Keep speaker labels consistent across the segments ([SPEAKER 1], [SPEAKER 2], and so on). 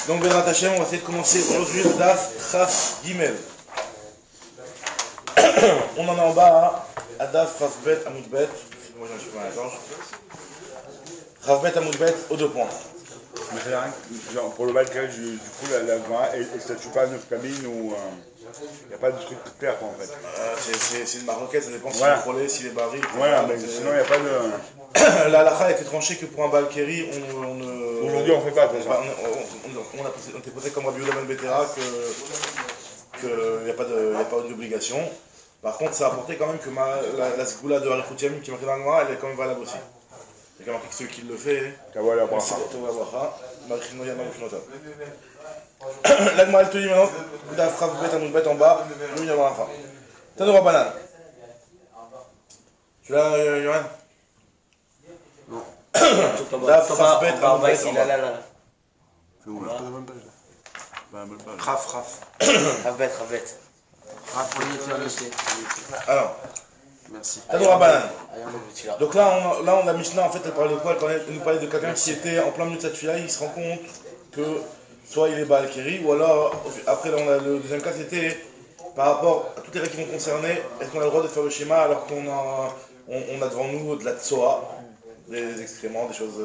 [SPEAKER 1] Donc, Bezrat Hashem, on va essayer de commencer aujourd'hui le Daf Chaf Gimel. On en est en bas à Daf Chaf Bet Amoud Bet. Moi, j'en suis pas à la gorge. Chaf Bet Amoud Bet aux 2 points.
[SPEAKER 2] Genre, pour le Balkari, du coup, la Gemara, elle ne statue pas à 9 cabines ou il n'y a pas de truc clair quoi, en fait.
[SPEAKER 1] C'est une maroquette, ça dépend si
[SPEAKER 2] voilà.
[SPEAKER 1] il est frôlé, s'il est barré.
[SPEAKER 2] Voilà, mais sinon il n'y a pas de.
[SPEAKER 1] La halakha a été tranchée que pour un Balkari,
[SPEAKER 2] Aujourd'hui, on ne fait pas de ça.
[SPEAKER 1] On était posé comme Rabbi Yehuda ben Betera qu'il n'y a pas d'obligation. Par contre, ça a apporté quand même que la sgoula de Arichut Yamim qui est marquée dans le Gemara, elle est quand même valable aussi. Il y a marqué que ceux qui le font,
[SPEAKER 2] Kawala Bracha.
[SPEAKER 1] La Gemara elle te dit maintenant, Daf Chaf Bet Amoud Bet en bas, nous il y a la fin. Tanoura Banane. Tu l'as, Yohan?
[SPEAKER 3] Non.
[SPEAKER 1] Daf Chaf Bet Amoud Bet en bas.
[SPEAKER 3] C'est où là?
[SPEAKER 1] Chaf.
[SPEAKER 3] Ravet.
[SPEAKER 1] Alors,
[SPEAKER 3] Merci.
[SPEAKER 1] Tanoura Banane.
[SPEAKER 3] Celui-là.
[SPEAKER 1] Donc là, on a Mishnah, en fait, elle parlait de quoi? Elle nous parlait de quelqu'un qui était en plein milieu de cette fille-là, il se rend compte que soit il est Baal Keri, ou alors, après, là, on a le deuxième cas, c'était par rapport à toutes les règles qui vont concerner, est-ce qu'on a le droit de faire le schéma alors qu'on a devant nous de la tsoa, des excréments, des choses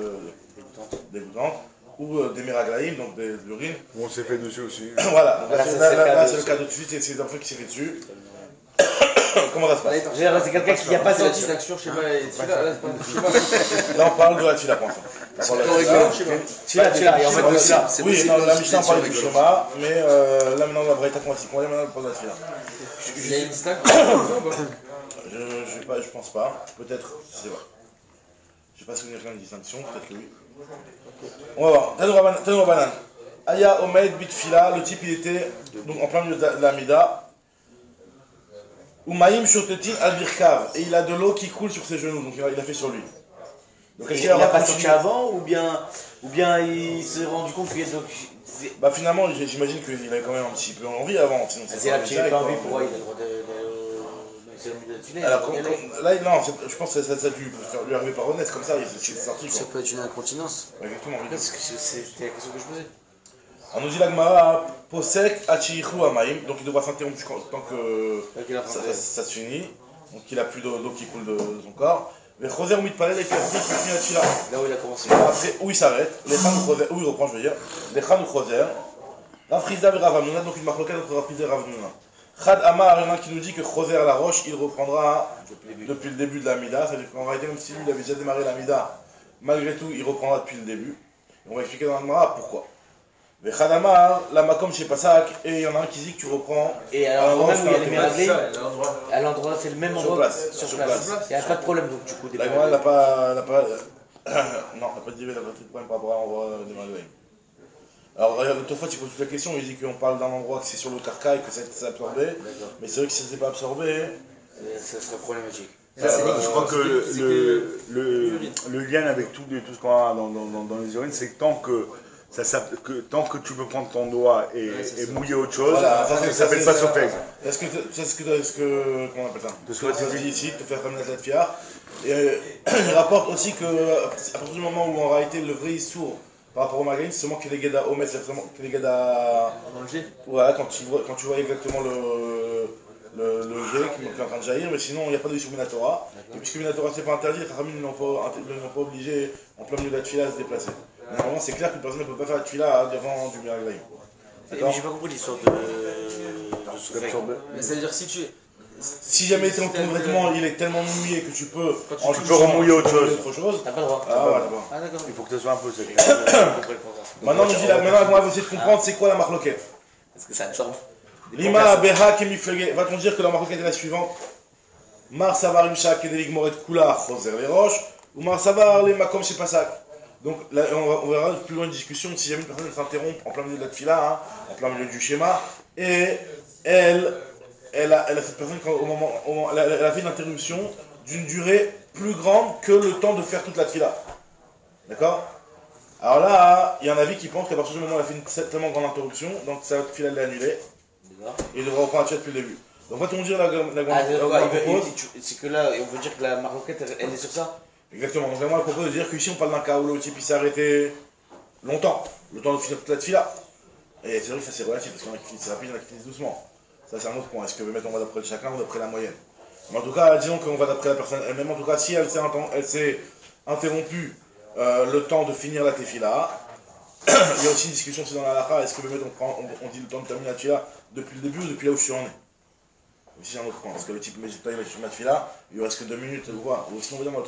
[SPEAKER 1] dégoûtantes, ou des miraglaïm, donc de l'urine.
[SPEAKER 2] On s'est fait dessus aussi.
[SPEAKER 1] Voilà, donc
[SPEAKER 3] Là,
[SPEAKER 1] là, c'est le cas de suite, c'est des enfants qui s'est fait dessus. Comment ça se passe?
[SPEAKER 3] C'est quelqu'un qui n'a pas
[SPEAKER 4] C'est la
[SPEAKER 3] sorti.
[SPEAKER 4] distinction chez moi et Tfila.
[SPEAKER 1] Là, on parle de la tfila pour l'instant.
[SPEAKER 4] C'est plutôt rigolo chez moi.
[SPEAKER 3] Celui-là, et en fait, celui-là.
[SPEAKER 1] Oui, non, la Mishnah parlait du schéma, mais là maintenant la Braïta qu'on va s'y maintenant on parle de la tfila.
[SPEAKER 4] Il y a une distinction.
[SPEAKER 1] Je pense pas, peut-être, je sais pas. Je sais pas souvenir d'une distinction, peut-être que oui. On va voir, Tanoura Banane. Aya Omed Bitfila, le type il était donc, en plein milieu de la Mida. Umaim Shotetin al-Birkav, et il a de l'eau qui coule sur ses genoux, donc il a fait sur lui. Donc,
[SPEAKER 3] Il n'a pas sorti avant ou bien il s'est rendu compte qu'il y a donc.
[SPEAKER 1] Bah finalement, j'imagine qu'il avait quand même un petit peu envie avant, sinon
[SPEAKER 3] C'est la petite pas envie pour il a le droit de. C'est le milieu de tunnel.
[SPEAKER 1] Alors, là, non, je pense que ça a dû lui arriver par honnête, comme ça, il s'est sorti.
[SPEAKER 4] Ça peut être une incontinence.
[SPEAKER 1] Exactement.
[SPEAKER 3] Parce que c'était la question que je posais.
[SPEAKER 1] On nous dit la Gemara, Posek Achiichu Amaim, donc il devra s'interrompre tant que ça se finit, donc il a plus d'eau qui coule de son corps. Mais Choser Mitpalel et qui finit la Tfila.
[SPEAKER 3] Là où il a commencé.
[SPEAKER 1] Après, où il s'arrête, les Khan ou Choser, où il reprend, je veux dire, les Khan ou Choser, Rav Chizda et Rav Hamnuna, donc une marloquette entre Rav Chizda et Rav Hamnuna. Chad Amar, il y en a qui nous dit que Choser à la roche, il reprendra depuis le début de la Mida, c'est-à-dire qu'en réalité, même si lui il avait déjà démarré la Mida, malgré tout, il reprendra depuis le début. Et on va expliquer dans la Gemara pourquoi. Mais Khadamar, la Makom chez Pasak, et il y en a un qui dit que tu reprends.
[SPEAKER 3] Et alors, même où il y a les méraglés,
[SPEAKER 4] À
[SPEAKER 3] à l'endroit, c'est le même
[SPEAKER 1] Sur
[SPEAKER 3] endroit.
[SPEAKER 1] place.
[SPEAKER 3] Sur place. Il n'y a pas de problème donc du coup.
[SPEAKER 1] La Gemara, elle n'a pas. Non, elle n'a pas dit, elle n'a pas de problème par rapport à l'endroit des Magrébins. Alors, l'autre fois, tu poses toute la question, il dit qu'on parle d'un endroit que c'est sur le carcaï, que ça s'est absorbé. Mais c'est vrai que si ça ne s'est pas absorbé.
[SPEAKER 3] Ça serait problématique.
[SPEAKER 2] Je crois que le lien avec tout ce qu'on a dans les urines, c'est que tant que tu peux prendre ton doigt et mouiller autre chose,
[SPEAKER 1] Voilà,
[SPEAKER 2] ça s'appelle pas sophex.
[SPEAKER 1] Est-ce que. Comment on appelle ça?
[SPEAKER 2] De soi
[SPEAKER 1] ici, de faire comme la tête fière. Et il rapporte aussi que, à partir du moment où en réalité le vrai sourd par rapport au magasin, c'est seulement qu'il est Geda Omet, c'est seulement qu'il est Geda. Voilà, quand tu vois exactement le jet qui est en train de jaillir, mais sinon il n'y a pas de issue Minatora. Et puisque Minatora c'est pas interdit, les Khamim ne l'ont pas obligé en plein milieu de la tfila à se déplacer. Mais normalement c'est clair qu'une personne ne peut pas faire la tfila devant du Miraglaïm.
[SPEAKER 3] Mais j'ai pas compris l'histoire de
[SPEAKER 4] Mais ça veut dire si tu.
[SPEAKER 1] Si jamais ton vêtement il est tellement mouillé que tu peux
[SPEAKER 2] remouiller autre chose.
[SPEAKER 3] T'as pas le droit.
[SPEAKER 1] Ah ouais, d'abord.
[SPEAKER 3] Ah d'accord.
[SPEAKER 2] Il faut que ce soit un peu sec.
[SPEAKER 1] Maintenant on va essayer de comprendre c'est quoi la marloquette.
[SPEAKER 3] Parce que ça absorbe.
[SPEAKER 1] Lima Beha Kemiflege, va-t-on dire que la marloquette est la suivante? Mar Savar Imsha Kedelig Moret Kula Choser les roches, ou Mar Savar les Makom chez Pasak. Donc là, on verra plus loin une discussion si jamais une personne s'interrompt en plein milieu de la tfila, en plein milieu du schéma, et elle a cette personne elle a fait une interruption d'une durée plus grande que le temps de faire toute la tfila. D'accord? Alors là, il y a un avis qui pense qu'à partir du moment où elle a fait une tellement grande interruption, donc sa tfila elle est annulée, et il devra reprendre la tfila depuis le début. Donc va-t-on dire la propose?
[SPEAKER 3] C'est que là, on veut dire que la marloquette, elle est sur ça?
[SPEAKER 1] Exactement, donc moi elle propose de dire qu'ici on parle d'un cas où le type il s'est arrêté longtemps, le temps de finir toute la tfila. Et c'est vrai que ça c'est relatif, parce qu'il y en a qui finissent rapide, il y en a qui finissent doucement. Ça c'est un autre point. Est-ce que on va d'après chacun ou d'après la moyenne? Mais en tout cas, disons qu'on va d'après la personne elle-même. En tout cas, si elle s'est interrompue le temps de finir la tefila, il y a aussi une discussion aussi dans la halakha. Est-ce que on dit le temps de terminer la tefila depuis le début ou depuis là où je suis en est? Aussi c'est un autre point. Parce que le type, mais j'ai pas eu la tefila, il lui reste que 2 minutes ou quoi. Ou sinon, on va dire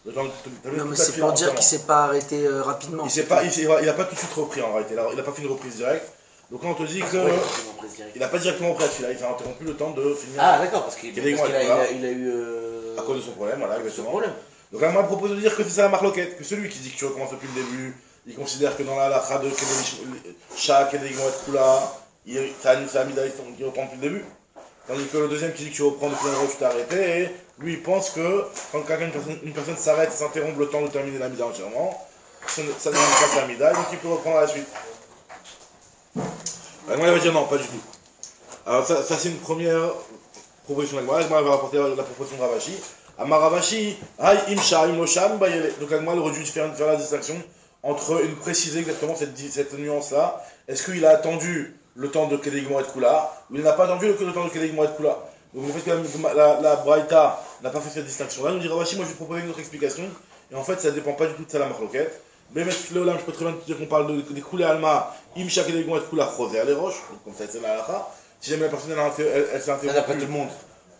[SPEAKER 1] le temps de terminer.
[SPEAKER 4] Non, mais c'est pour dire qu'il s'est pas arrêté rapidement.
[SPEAKER 1] Il a pas tout de suite repris en réalité. Il a pas fait une reprise directe. Donc là on te dit que il n'a pas directement repris la tefila, il a interrompu le temps de finir.
[SPEAKER 3] Ah d'accord, parce qu'il a eu...
[SPEAKER 1] à cause de son problème, voilà, exactement.
[SPEAKER 3] Problème.
[SPEAKER 1] Donc là moi je propose de dire que c'est ça la marloquette, que celui qui dit que tu recommences depuis le début, il considère que dans la halakha de Shah, Kedelig Moed Kula, c'est Amida qui reprend depuis le début. Tandis que le deuxième qui dit que tu reprends depuis l'endroit où tu t'es arrêté, et lui il pense que quand une personne s'arrête et s'interrompt le temps de terminer l'Amida entièrement, ça ne devient pas l'Amida, donc il peut reprendre à la suite. L'Agma va dire non, pas du tout. Alors ça c'est une première proposition d'Agma. L'Agma va rapporter la proposition de Ravashi. Amar Ravashi, Hay Imsha, Imlosham, Bayele. Donc l'Agma aurait dû faire la distinction entre préciser exactement cette nuance-là. Est-ce qu'il a attendu le temps de Kedeg Moed Kula ou il n'a pas attendu le temps de Kedeg Moed Kula? Donc le fait que la Braïta n'a pas fait cette distinction-là, nous dit Ravashi, moi je vais proposer une autre explication. Et en fait ça ne dépend pas du tout de ça la marloquette. Mais je peux très bien te dire qu'on parle des coulées alma, imcha kedeg moed kula choser les roches, comme ça c'est la halakha. Si jamais la personne elle s'est interrompue.
[SPEAKER 3] D'après tout le monde.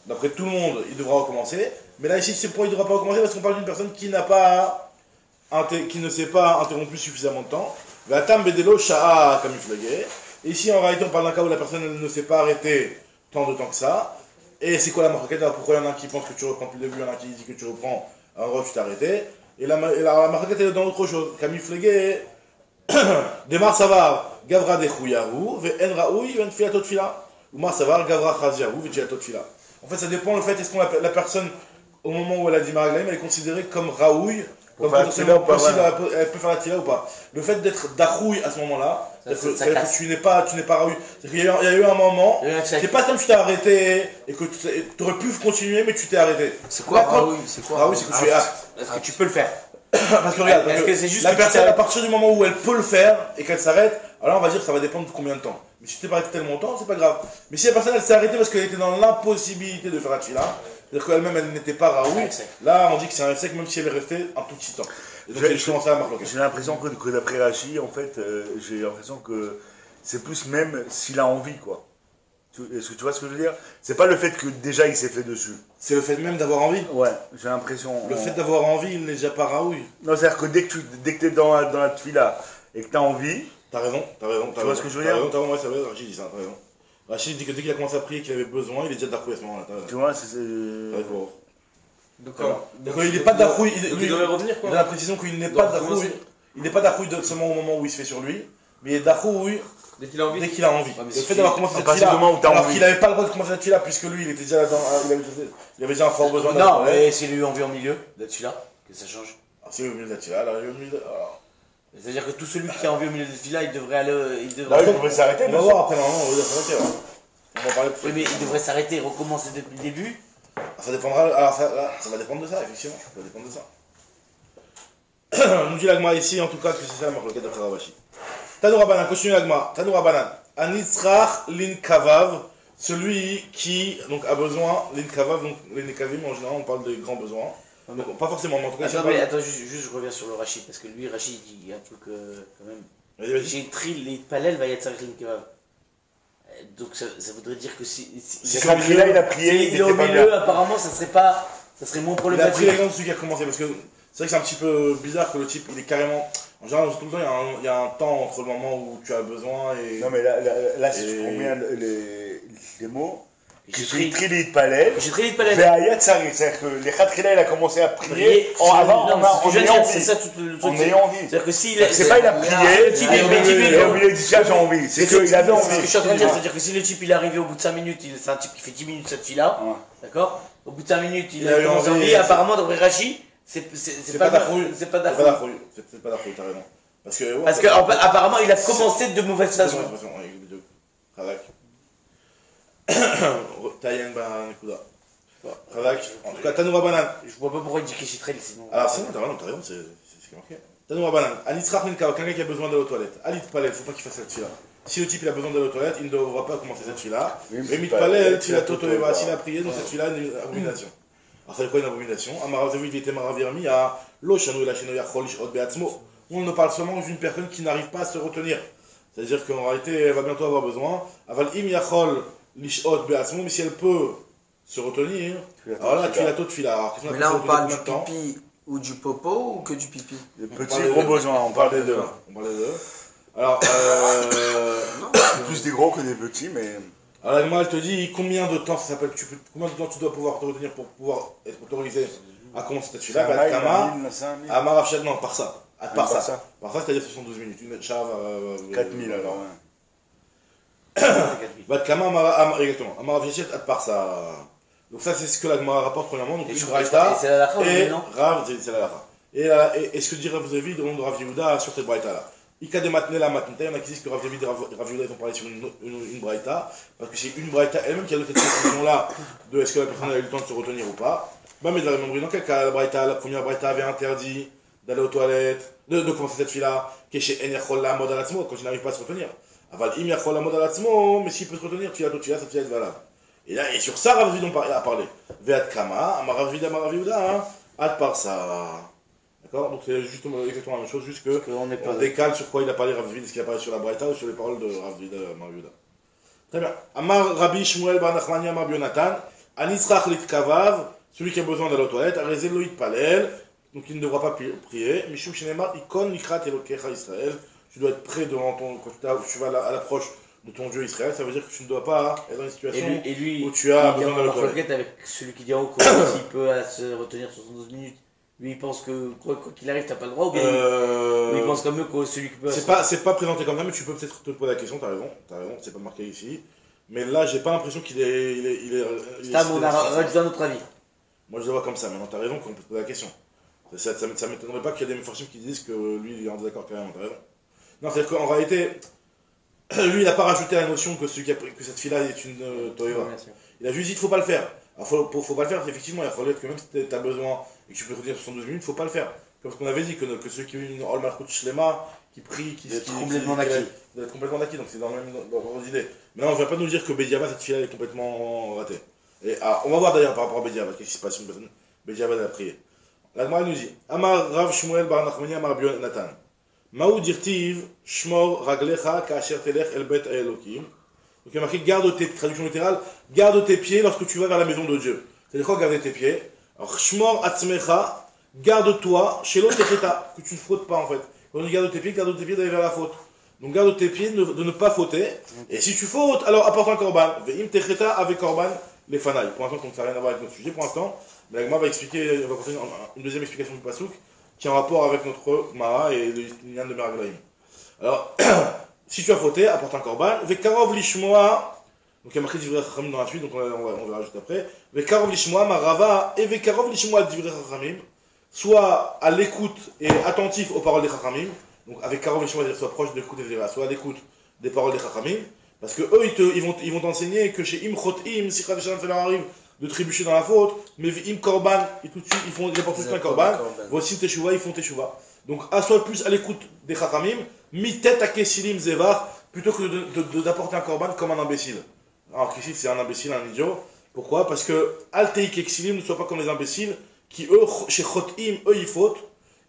[SPEAKER 1] D'après tout le monde, il devra recommencer. Mais là ici, c'est pourquoi il ne devra pas recommencer parce qu'on parle d'une personne qui ne s'est pas interrompue suffisamment de temps. Vatam bedelo sha'a kamiflege. Et ici en réalité on parle d'un cas où la personne elle ne s'est pas arrêtée tant de temps que ça. Et c'est quoi la marquette? Alors pourquoi il y en a un qui pense que tu reprends depuis le début, il y en a un qui dit que tu reprends, alors tu t'es arrêté. Et la marquette est dans autre chose. Camille Fleguet, Demar Savar, Gavra de Chouyahu, Ve'en Raoui, Ve'en Filatot Fila. Ou Mar Savar, Gavra Chaziahu, Ve'en Fila. En fait, ça dépend le fait, est-ce qu'on la personne, au moment où elle a dit Maraglaim, elle est considérée comme Raoui, comme potentiellement possible, elle peut faire la tila ou pas. Le fait d'être Dachoui à ce moment-là, que tu n'es pas Raoui. C'est-à-dire qu'il y a eu un moment, c'est pas comme tu t'es arrêté et que tu aurais pu continuer, mais tu t'es arrêté.
[SPEAKER 4] C'est quoi Raoui? C'est quoi
[SPEAKER 1] Raoui, c'est que tu es apte.
[SPEAKER 3] Est-ce que tu peux le faire?
[SPEAKER 1] Parce que regarde,
[SPEAKER 3] c'est juste
[SPEAKER 1] la personne, à partir du moment où elle peut le faire et qu'elle s'arrête, alors on va dire que ça va dépendre de combien de temps. Mais si tu t'es pas arrêté tellement longtemps, c'est pas grave. Mais si la personne elle s'est arrêtée parce qu'elle était dans l'impossibilité de faire la tefila, c'est-à-dire qu'elle-même elle n'était pas Raoui, là on dit que c'est un sec même si elle est restée un tout petit temps. Et donc c'est justement ça la marque.
[SPEAKER 2] J'ai l'impression que d'après Rachi, en fait, j'ai l'impression que c'est plus même s'il a envie, quoi. Est-ce que tu vois ce que je veux dire? C'est pas le fait que déjà il s'est fait dessus.
[SPEAKER 1] C'est le fait même d'avoir envie.
[SPEAKER 2] Ouais, j'ai l'impression.
[SPEAKER 1] Le fait d'avoir envie, il n'est déjà pas Raoui.
[SPEAKER 2] Non, c'est-à-dire que dès que t'es dans la tefila et que t'as envie.
[SPEAKER 1] T'as raison.
[SPEAKER 2] Tu vois ce que je veux dire?
[SPEAKER 1] T'as raison, ouais, ça va, Rachid dit ça, t'as raison. Rachid dit que dès qu'il a commencé à prier qu'il avait besoin, il est déjà Dachoui à ce moment-là.
[SPEAKER 2] Tu vois, c'est.
[SPEAKER 1] Donc il n'est pas Dachoui.
[SPEAKER 3] Il devrait revenir quoi.
[SPEAKER 1] Il a la précision qu'il n'est pas Dachoui. Il n'est pas Dachoui seulement au moment où il se fait sur lui, mais il est Dachoui.
[SPEAKER 3] Dès qu'il a envie.
[SPEAKER 1] Dès qu'il a envie.
[SPEAKER 3] Ouais,
[SPEAKER 1] le fait d'avoir commencé cette fila, alors qu'il n'avait pas le droit de commencer cette fila, puisque lui, il était déjà là-dedans, il avait déjà un fort besoin
[SPEAKER 3] Non, mais s'il a eu envie en milieu de celui-là, que ça change.
[SPEAKER 1] Ah, c'est au milieu de la fila, alors il est au milieu de...
[SPEAKER 3] C'est-à-dire que tout celui qui a envie au milieu de celui-là, il devrait aller...
[SPEAKER 2] Là, il devrait s'arrêter.
[SPEAKER 1] On va voir après, normalement, on va s'arrêter. On va parler
[SPEAKER 3] oui, mais il devrait s'arrêter, recommencer depuis le début.
[SPEAKER 1] Ça dépendra, alors ça va dépendre de ça, effectivement, ça va dépendre de ça. Nous dit l'Agma ici, en tout cas, que c'est ça la marque d'après Ravashi. Tanoura Banan, continue l'Agma. Tanoura Banan. Anitzrach lin kavav, celui qui donc, a besoin, lin kavav, donc les kavim en général on parle des grands besoins. Donc, pas forcément, mais en tout cas.
[SPEAKER 3] Attends, juste je reviens sur le Rachid, parce que lui, Rachid, il y a un truc quand même. J'ai tril les palel va y être lin kavav. Donc ça voudrait dire que si
[SPEAKER 2] quand là il a prié,
[SPEAKER 3] il est au milieu, apparemment ça serait moins problématique.
[SPEAKER 1] Il a pris l'exemple de celui qui a commencé, parce que c'est vrai que c'est un petit peu bizarre que le type il est carrément. En général, tout le temps, il y a un temps entre le moment où tu as besoin et.
[SPEAKER 2] Non, mais là si tu prends bien les mots, j'ai trilé de palais.
[SPEAKER 3] J'ai trilé de palais.
[SPEAKER 2] C'est-à-dire que les Khatrila, il a commencé à prier avant, en ayant envie.
[SPEAKER 3] C'est ça tout le truc.
[SPEAKER 2] En ayant envie.
[SPEAKER 3] C'est-à-dire que s'il
[SPEAKER 2] c'est pas il a prié, et au milieu il dit j'ai envie. C'est qu'il avait envie.
[SPEAKER 3] C'est ce que je suis en train de dire, c'est-à-dire que si le type il est arrivé au bout de 5 minutes, c'est un type qui fait 10 minutes cette fille-là, d'accord? Au bout de 5 minutes, il a commencé envie, apparemment, d'après Rachid. C'est pas Dachoui. C'est pas Dachoui,
[SPEAKER 1] t'as raison.
[SPEAKER 3] Parce que apparemment il a commencé de mauvaise façon.
[SPEAKER 1] Taïen ben Nekuda. En tout cas, Tanoura Banan.
[SPEAKER 3] Je vois pas pourquoi il dit Kishitrel sinon.
[SPEAKER 1] Alors sinon, t'as raison, c'est ce qui est marqué. Tanoura Banan. Anitzrach Linka, quelqu'un qui a besoin d'aller aux toilettes. Alit Palais, faut pas qu'il fasse cette fille-là. Si le type il a besoin d'aller aux toilettes, il ne devra pas commencer cette fille-là.
[SPEAKER 2] Oui,
[SPEAKER 1] Et mitpalel, s'il a prié, donc cette fille-là est une abomination. Alors ça veut quoi une abomination? On ne parle seulement d'une personne qui n'arrive pas à se retenir. C'est-à-dire qu'en réalité, elle va bientôt avoir besoin. Mais si elle peut se retenir, alors là, tu la tôt de fila.
[SPEAKER 4] Mais là, on parle du pipi ou du popo ou que du pipi?
[SPEAKER 2] Les petits gros besoins, on parle des deux.
[SPEAKER 1] On parle des deux. Alors,
[SPEAKER 2] plus des gros que des petits, mais.
[SPEAKER 1] Alors, moi, elle te dit combien de temps ça s'appelle, combien de temps tu dois pouvoir te retenir pour pouvoir être autorisé à commencer cette fila. Non, par ça. Par ça. Par ça, c'est-à-dire 72 minutes.
[SPEAKER 2] 4000 alors, ouais.
[SPEAKER 1] Exactement. Amara Viechet, par ça. Donc, ça, c'est ce que la Gemara rapporte premièrement. Donc,
[SPEAKER 3] Et
[SPEAKER 1] une
[SPEAKER 3] c'est
[SPEAKER 1] braïta.
[SPEAKER 3] la lacha ou
[SPEAKER 1] Et
[SPEAKER 3] non?
[SPEAKER 1] Rav, c'est la lacha. Et ce que dit Rav David, demande Rav Yehuda sur cette braïta-là. Ika de matne la matnita, il y en a qui disent que Rav David et Rav Yehuda ils ont parlé sur une braïta, parce que c'est une braïta elle-même qui a cette question-là de est-ce que la personne a eu le temps de se retenir ou pas. Bah, mais de la même dans quel cas la première braïta avait interdit d'aller aux toilettes, de commencer cette fille-là, qui est chez En Yachol la mode à l'atzmo, quand il n'arrive pas à se retenir. Aval im Yachol la mode à l'atzmo, mais s'il peut se retenir, tu as cette fille-là est valable. Et là, et sur ça, Rav David a parlé. Ve'at kama, Rav Yehuda, ad par ça. D'accord? Donc c'est justement exactement la même chose, juste qu'on décale sur quoi il a parlé Rav David, est-ce qu'il a parlé sur la braïta ou sur les paroles de Rav David Amar Yehuda. Très bien. Amar Rabbi Shmuel bar Nachmani Amar Bionatan, Anisrach litkavav, celui qui a besoin d'aller aux toilettes, Arezel lo yitpalel, donc il ne devra pas prier. Mishum Shenemar, Ikon Nikrat Elokecha Israël, tu dois être prêt devant ton, quand tu vas à l'approche de ton Dieu Israël, ça veut dire que tu ne dois pas être dans une situation où tu as besoin d'aller aux toilettes.
[SPEAKER 3] Avec celui qui dit en cours, s'il peut se retenir 72 minutes. Lui, il pense que quoi qu'il arrive, t'as pas le droit ou bien il pense comme eux que celui qui peut.
[SPEAKER 1] C'est pas présenté comme ça, mais tu peux peut-être te poser la question, t'as raison, c'est pas marqué ici. Mais là, j'ai pas l'impression qu'il est.
[SPEAKER 3] On a rajouté un autre avis.
[SPEAKER 1] Moi, je le vois comme ça, maintenant t'as raison qu'on peut te poser la question. Ça m'étonnerait pas qu'il y ait des Mefarshim qui disent que lui, il est en désaccord carrément, t'as raison. Non, c'est-à-dire qu'en réalité, lui, il n'a pas rajouté la notion que cette fille-là est une Toeva. Il a juste dit qu'il faut pas le faire. Alors, faut pas le faire, effectivement, il faut que même si tu as besoin et que tu peux retenir 72 minutes, il ne faut pas le faire. Comme ce qu'on avait dit, que ceux qui ont une Ol Malchut Shlema, qui prient, qui
[SPEAKER 3] sont complètement naquis.
[SPEAKER 1] D'être complètement naquis, donc c'est dans leurs idées. Mais là, on ne va pas nous dire que Bediaba, cette fille-là, est complètement ratée. Et, on va voir d'ailleurs par rapport à Bediaba, qu'est-ce qui se passe une personne Bediaba a prié. La Gemara nous dit Amar Rav Shmuel bar Nachmani Amar Bionatan. Maou dirtiv Shmor Raglecha Kasher Telech El Bet Elokim. Donc il y a marqué garde tes, traduction littérale, garde tes pieds lorsque tu vas vers la maison de Dieu. C'est-à-dire quoi garder tes pieds? Alors, Shmor Atzmecha, garde-toi, chez l'autre Techeta, que tu ne fautes pas en fait. Quand on dit garde tes pieds d'aller vers la faute. Donc garde tes pieds de ne pas fauter. Et si tu fautes, alors apporte un korban. Ve'im Techeta avec korban les fanaï. Pour l'instant, ça n'a rien à voir avec notre sujet pour l'instant. Mais la Gemara va expliquer, on va continuer une deuxième explication du Passouk qui est en rapport avec notre Mara et le lien de Meraglaïm. Alors, si tu as fauté, apporte un korban. Vekarov lishmoa, donc il y a marqué Divrei Chachamim dans la suite, donc on verra juste après. Vekarov lishmoa marava et vekarov lishmoa Divrei Chachamim, soit à l'écoute et attentif aux paroles des Chachamim. Donc avec karov lishmoa, soit proche de l'écoute des Divrei, soit à l'écoute des paroles des Chachamim, parce que eux ils vont t'enseigner que chez Im Chotim, si Chav Shalom leur arrive de trébucher dans la faute, mais Im Korban, et tout de suite ils apportent tout un korban. Voici Teshuva, ils font Teshuva. Donc assois plus à l'écoute des Chachamim, mi tête à Kesilim Zevar, plutôt que d'apporter un korban comme un imbécile. Alors qu'ici c'est un imbécile, un idiot. Pourquoi? Parce que Alteik Exilim ne soient pas comme les imbéciles, qui eux, chez Chotim, eux ils fautent,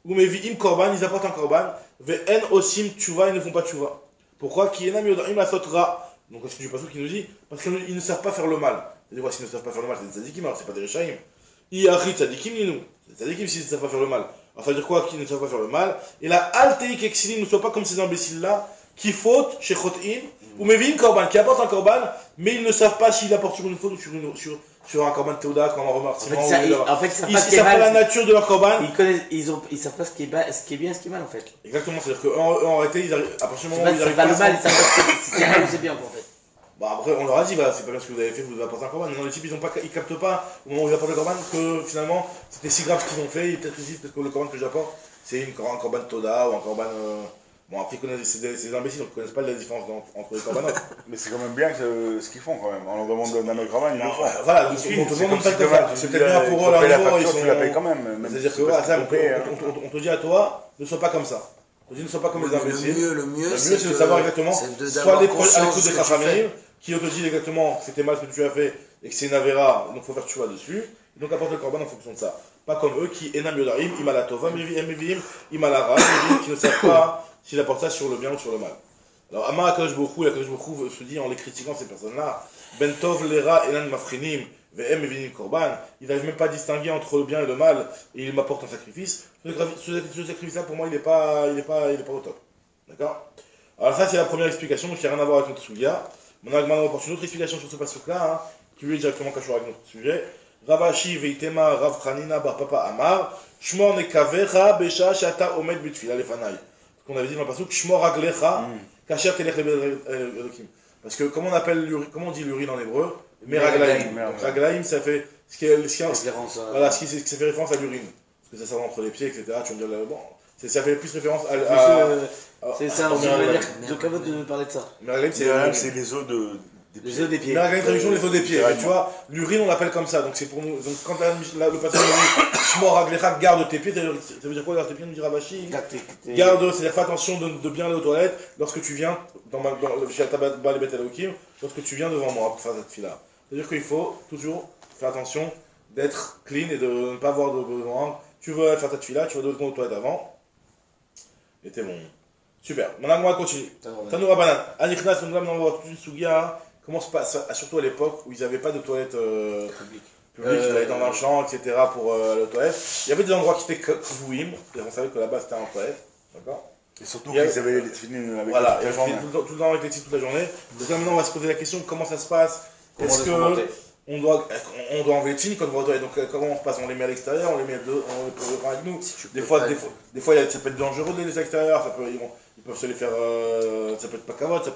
[SPEAKER 1] ou mais Im Korban, ils apportent un korban, Ve'en Osim Tchouva, ils ne font pas Tchouva. Pourquoi? Qui enam yodaim la sotra. Donc c'est du passage qui nous dit, parce qu'ils ne savent pas faire le mal. C'est-à-dire quoi, s'ils ne savent pas faire le mal, c'est des tzadikim, alors c'est pas des rechaïm. Iachit tzadikim ninou. C'est des tzadikim s'ils ne savent pas faire le mal. Alors ça veut dire quoi qu'ils ne savent pas faire le mal? Et la alteik exilim ne soit pas comme ces imbéciles-là, qui fautent chez Chotim, ou Mevin Korban, qui apportent un Korban, mais ils ne savent pas s'ils apportent sur une faute ou sur un Korban Théoda, comme un remerciement.
[SPEAKER 3] En fait,
[SPEAKER 1] ils ne savent pas la nature de leur Korban.
[SPEAKER 3] Ils savent pas ce qui est bien et ce qui est mal en fait.
[SPEAKER 1] Exactement, c'est-à-dire qu'en réalité, à partir du moment où ils arrivent
[SPEAKER 3] pas le mal, ils savent pas ce qui est mal ou c'est bien en fait.
[SPEAKER 1] Bah après, on leur a dit, voilà, c'est pas bien ce que vous avez fait, vous devez apporter un korban. Non, les types, ils captent pas, au moment où ils apportent le korban, que finalement, c'était si grave ce qu'ils ont fait, et peut-être ici, peut-être que le korban que j'apporte, c'est un korban Toda ou un korban. Bon, après, c'est des imbéciles, donc ils connaissent pas la différence entre les korbanot.
[SPEAKER 2] Mais c'est quand même bien ce qu'ils font quand même. On leur demande d'un autre korban, ils le font.
[SPEAKER 1] Voilà, on te demande pas de le faire. C'est peut-être bien pour eux, leur niveau, ils sont.
[SPEAKER 2] Tu la payes quand même.
[SPEAKER 1] C'est-à-dire que, on te dit à toi, ne sois pas comme ça. On dit ne sois pas comme les imbéciles.
[SPEAKER 4] Le mieux,
[SPEAKER 1] c'est de savoir exactement, soit à l'écoute des Chachamim, qui te dit exactement que c'était mal ce que tu as fait et que c'est une avéra, donc il faut faire tchouva dessus. Et donc apporte le korban en fonction de ça. Pas comme eux qui, enam yodarim, imala tova, mevim, imala ra, qui ne savent pas s'ils apportent ça sur le bien ou sur le mal. Alors, Amar Akadosh Baruch Hu se dit en les critiquant ces personnes-là, Ben Tov lera enan mafrinim, ve'em mevinim korban, il n'arrive même pas à distinguer entre le bien et le mal, et il m'apporte un sacrifice. Ce sacrifice-là, pour moi, il n'est pas au top. D'accord? Alors ça, c'est la première explication, qui n'a rien à voir avec notre sugia. Maintenant, on apporte une autre explication sur ce passage-là, hein, qui lui est directement caché avec notre sujet. Ravashi veitema Rav Chanina bar Papa Amar, Shmor nekavecha besha shata omed bitfila lefanai. Ce qu'on avait dit dans le passage, Shmor raglecha, kasher telech lebedokim. Parce que comment on dit l'urine en hébreu? Meraglaim. Raglaim, ça fait ce qui fait référence à l'urine. Parce que ça sort entre les pieds, etc. Tu vas me dire, bon, ça fait plus référence à
[SPEAKER 3] c'est ça, on va dire de Kavod de parler de ça.
[SPEAKER 2] Meraglaim, c'est les os
[SPEAKER 3] des os des pieds.
[SPEAKER 1] Meraglaim, traduction, les os des pieds. Tu vois, l'urine, on l'appelle comme ça. Donc c'est pour nous. Donc quand le passage dit Shmor raglecha, garde tes pieds, ça veut dire quoi, garde tes pieds? Nous dit Ravashi. Garde, c'est-à-dire fais attention de bien aller aux toilettes lorsque tu viens chez Atabba les Bet Elohim, lorsque tu viens devant moi pour faire cette fila. C'est-à-dire qu'il faut toujours faire attention d'être clean et de ne pas avoir de besoin. Tu veux faire ta fila, tu vas devoir aux toilettes avant. Et t'es bon. Super. Maintenant, on va continuer. Tanoura Banan. Anichnas, nous allons voir toute une sugia. Comment se passe, surtout à l'époque où ils n'avaient pas de toilettes publiques, ils allaient dans un champ, etc. pour aller aux toilettes. Il y avait des endroits qui étaient kavouim. On savait que là-bas c'était un toilette. D'accord?
[SPEAKER 2] Et surtout qu'ils avaient les tefilines avec
[SPEAKER 1] voilà, toute la journée. Tout le temps avec les tefilines toute la journée. Donc là, maintenant, on va se poser la question comment ça se passe. Est-ce que on doit enlever les tefilines quand on va aux toilettes? Donc comment on se passe? On les met à l'extérieur, on les pose avec nous. Des fois, ça peut être dangereux de les laisser à l'extérieur. Ils peuvent se les faire, ça peut être pas cavote, ils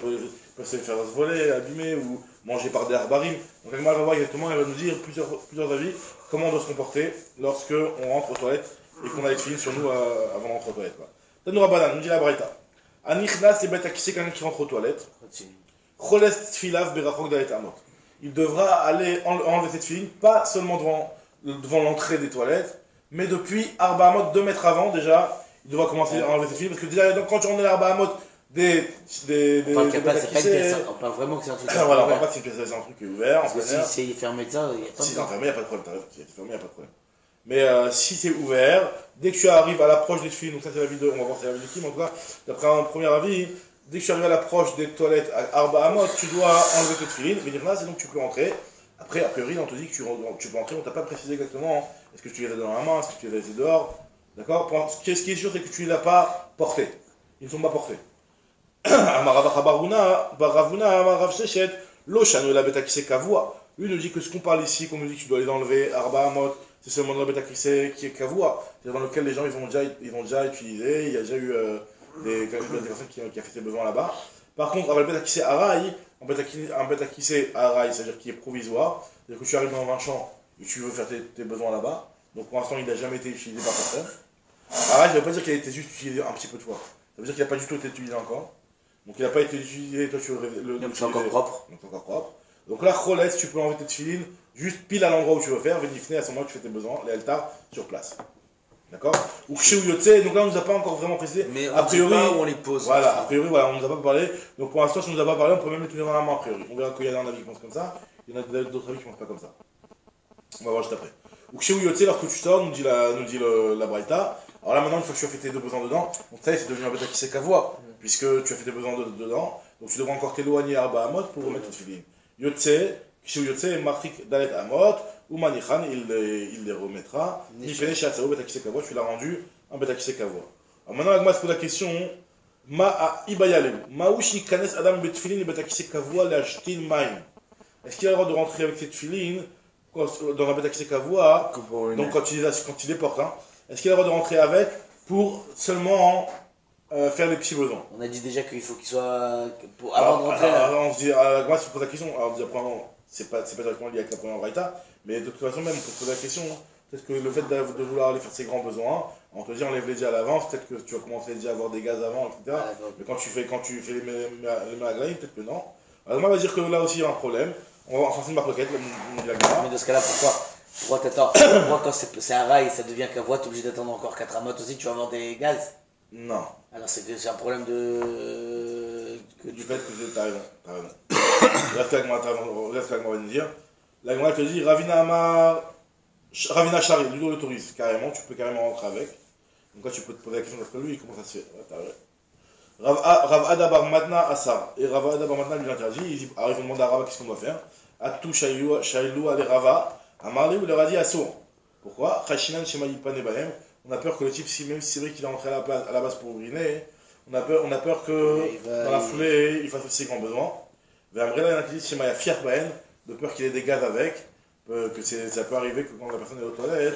[SPEAKER 1] peuvent se les faire se voler, abîmer ou manger par des arbarim. Donc elle va voir exactement, elle va nous dire plusieurs avis comment on doit se comporter lorsque on rentre aux toilettes et qu'on a les tefilines sur nous avant d'entrer aux toilettes. Tanoura Banan, nous dit la Braïta. Anichnas les bêtes à qui c'est quelqu'un qui rentre aux toilettes. Choles tfilav berachok dalet amot. Il devra aller enlever cette filine, pas seulement devant l'entrée des toilettes, mais depuis Arba Amot, 2 mètres avant déjà. Il devra commencer à enlever cette fille parce que déjà, donc, quand tu rentres dans l'Arba Amot,
[SPEAKER 3] on parle vraiment que c'est un truc ouvert.
[SPEAKER 1] Voilà, on parle pas que c'est une pièce, c'est un truc qui est ouvert.
[SPEAKER 3] Parce que si c'est fermé de ça, il n'y a pas de problème.
[SPEAKER 1] Si c'est fermé, il n'y a pas de problème. Si c'est fermé, il n'y a pas de problème. Mais si c'est ouvert, dès que tu arrives à l'approche des filles, donc ça c'est l'avis de, on va voir c'est l'avis de Kim, en tout cas, d'après un premier avis, dès que tu arrives à l'approche des toilettes à Arba Amot, tu dois enlever cette filine, venir là, c'est donc tu peux entrer. Après, a priori, on te dit que tu peux entrer, on t'a pas précisé exactement, est-ce que tu les as dans la main, est-ce que tu les as laissés dehors. D'accord? Ce qui est sûr, c'est que tu ne l'as pas porté. Ils ne sont pas portés. Lui nous dit que ce qu'on parle ici, qu'on nous dit que tu dois les enlever, Arba Amot, c'est seulement dans la bêta qui est Kavua, c'est-à-dire dans lequel les gens ils ont déjà utilisé, il y a déjà eu des personnes qui ont fait ses besoins là-bas. Par contre, avec le bêta qui c'est Araï, un bêta qui c'est Araï, c'est-à-dire qui est provisoire, c'est-à-dire que tu arrives dans un champ et tu veux faire tes besoins là-bas. Donc pour l'instant, il n'a jamais été utilisé par personne. Araï, ça ne veut pas dire qu'il a été juste utilisé un petit peu de fois. Ça veut dire qu'il n'a pas du tout été utilisé encore. Donc il n'a pas été utilisé, toi tu veux
[SPEAKER 3] donc c'est encore propre.
[SPEAKER 1] Donc c'est encore propre. Donc là, Choles, tu peux enlever tes tefilines juste pile à l'endroit où tu veux faire, Vénifné, à ce moment où tu fais tes besoins, les altars sur place. D'accord? Ou chez Uyotse, donc là on ne nous a pas encore vraiment précisé.
[SPEAKER 4] Mais
[SPEAKER 1] a priori,
[SPEAKER 4] pas où on les pose.
[SPEAKER 1] Voilà, a priori, voilà, on ne nous a pas parlé. Donc pour l'instant, si on ne nous a pas parlé, on peut même les tenir dans la main a priori. On verra qu'il y en a un avis qui pense comme ça, il y en a d'autres avis qui ne pensent pas comme ça. On va voir juste après. Ou chez Uyotse, lorsque tu sors, nous dit la Braïta. Alors là maintenant, une fois que tu as fait tes 2 besoins dedans, donc ça c'est devenu un bêta qui sait qu'à voir, puisque tu as fait tes besoins dedans, donc tu devras encore t'éloigner à Arba Amot pour remettre tes filines. Yotse, chez Yotse, Martik Dalet Amot, ou Manichan, il les remettra. Ni Fene Shatsao, bêta qui sait qu'à voir, tu l'as rendu un bêta qui sait qu'à voir. Alors maintenant, Agma se pose la question, Ma Ibayaleu, Maouchi Kanes Adam Betfilin, et bêta qui sait qu'à voir, la Shtin Maim. Est-ce qu'il a le droit de rentrer avec cette filine dans un bêta qui sait qu'à voir, donc quand il les porte, hein? Est-ce qu'il a le droit de rentrer avec pour seulement faire les petits besoins?
[SPEAKER 3] On a dit déjà qu'il faut qu'il soit. Avant de rentrer.
[SPEAKER 1] On se dit, moi, si je pose la question, alors c'est pas directement lié avec la première Braïta, mais de toute façon, même, on peut se poser la question. Peut-être que le fait de vouloir aller faire ses grands besoins, on te dit enlève-les déjà à l'avance, peut-être que tu vas commencer déjà à avoir des gaz avant, etc. Mais quand tu fais les malaglaïs, peut-être que non. Alors, moi, on va dire que là aussi, il y a un problème. On va enfoncer une marloquette,
[SPEAKER 3] mais de ce cas-là, pourquoi quand c'est un rail, ça devient qu'à voix, tu es obligé d'attendre encore 4 amotes aussi, tu vas avoir des gaz.
[SPEAKER 1] Non.
[SPEAKER 3] Alors c'est un problème de...
[SPEAKER 1] Du fait que t'as raison. Regarde ce que l'Agma va nous dire. L'Agma te dit Ravina Shari, lui l'autorise carrément, tu peux carrément rentrer avec. Donc là tu peux te poser la question d'après lui, comment ça se fait. Rav Ada Bar Matna Assar. Et Rav Ada Bar Matna lui interdit, il dit, alors il faut demander à Rava qu'est-ce qu'on doit faire. Atou Shailou Ale Rava, Amarli ou le Radi Assour. Pourquoi Khashinan Shema Yipan Ebahem. On a peur que le type, même si c'est vrai qu'il est rentré à la base pour uriner, on a peur que dans la foulée, il fasse ses grands besoins. Vers il y en a qui disent Shema Yafir Bahen, de peur qu'il ait des gaz avec, que ça peut arriver que quand la personne est aux toilettes,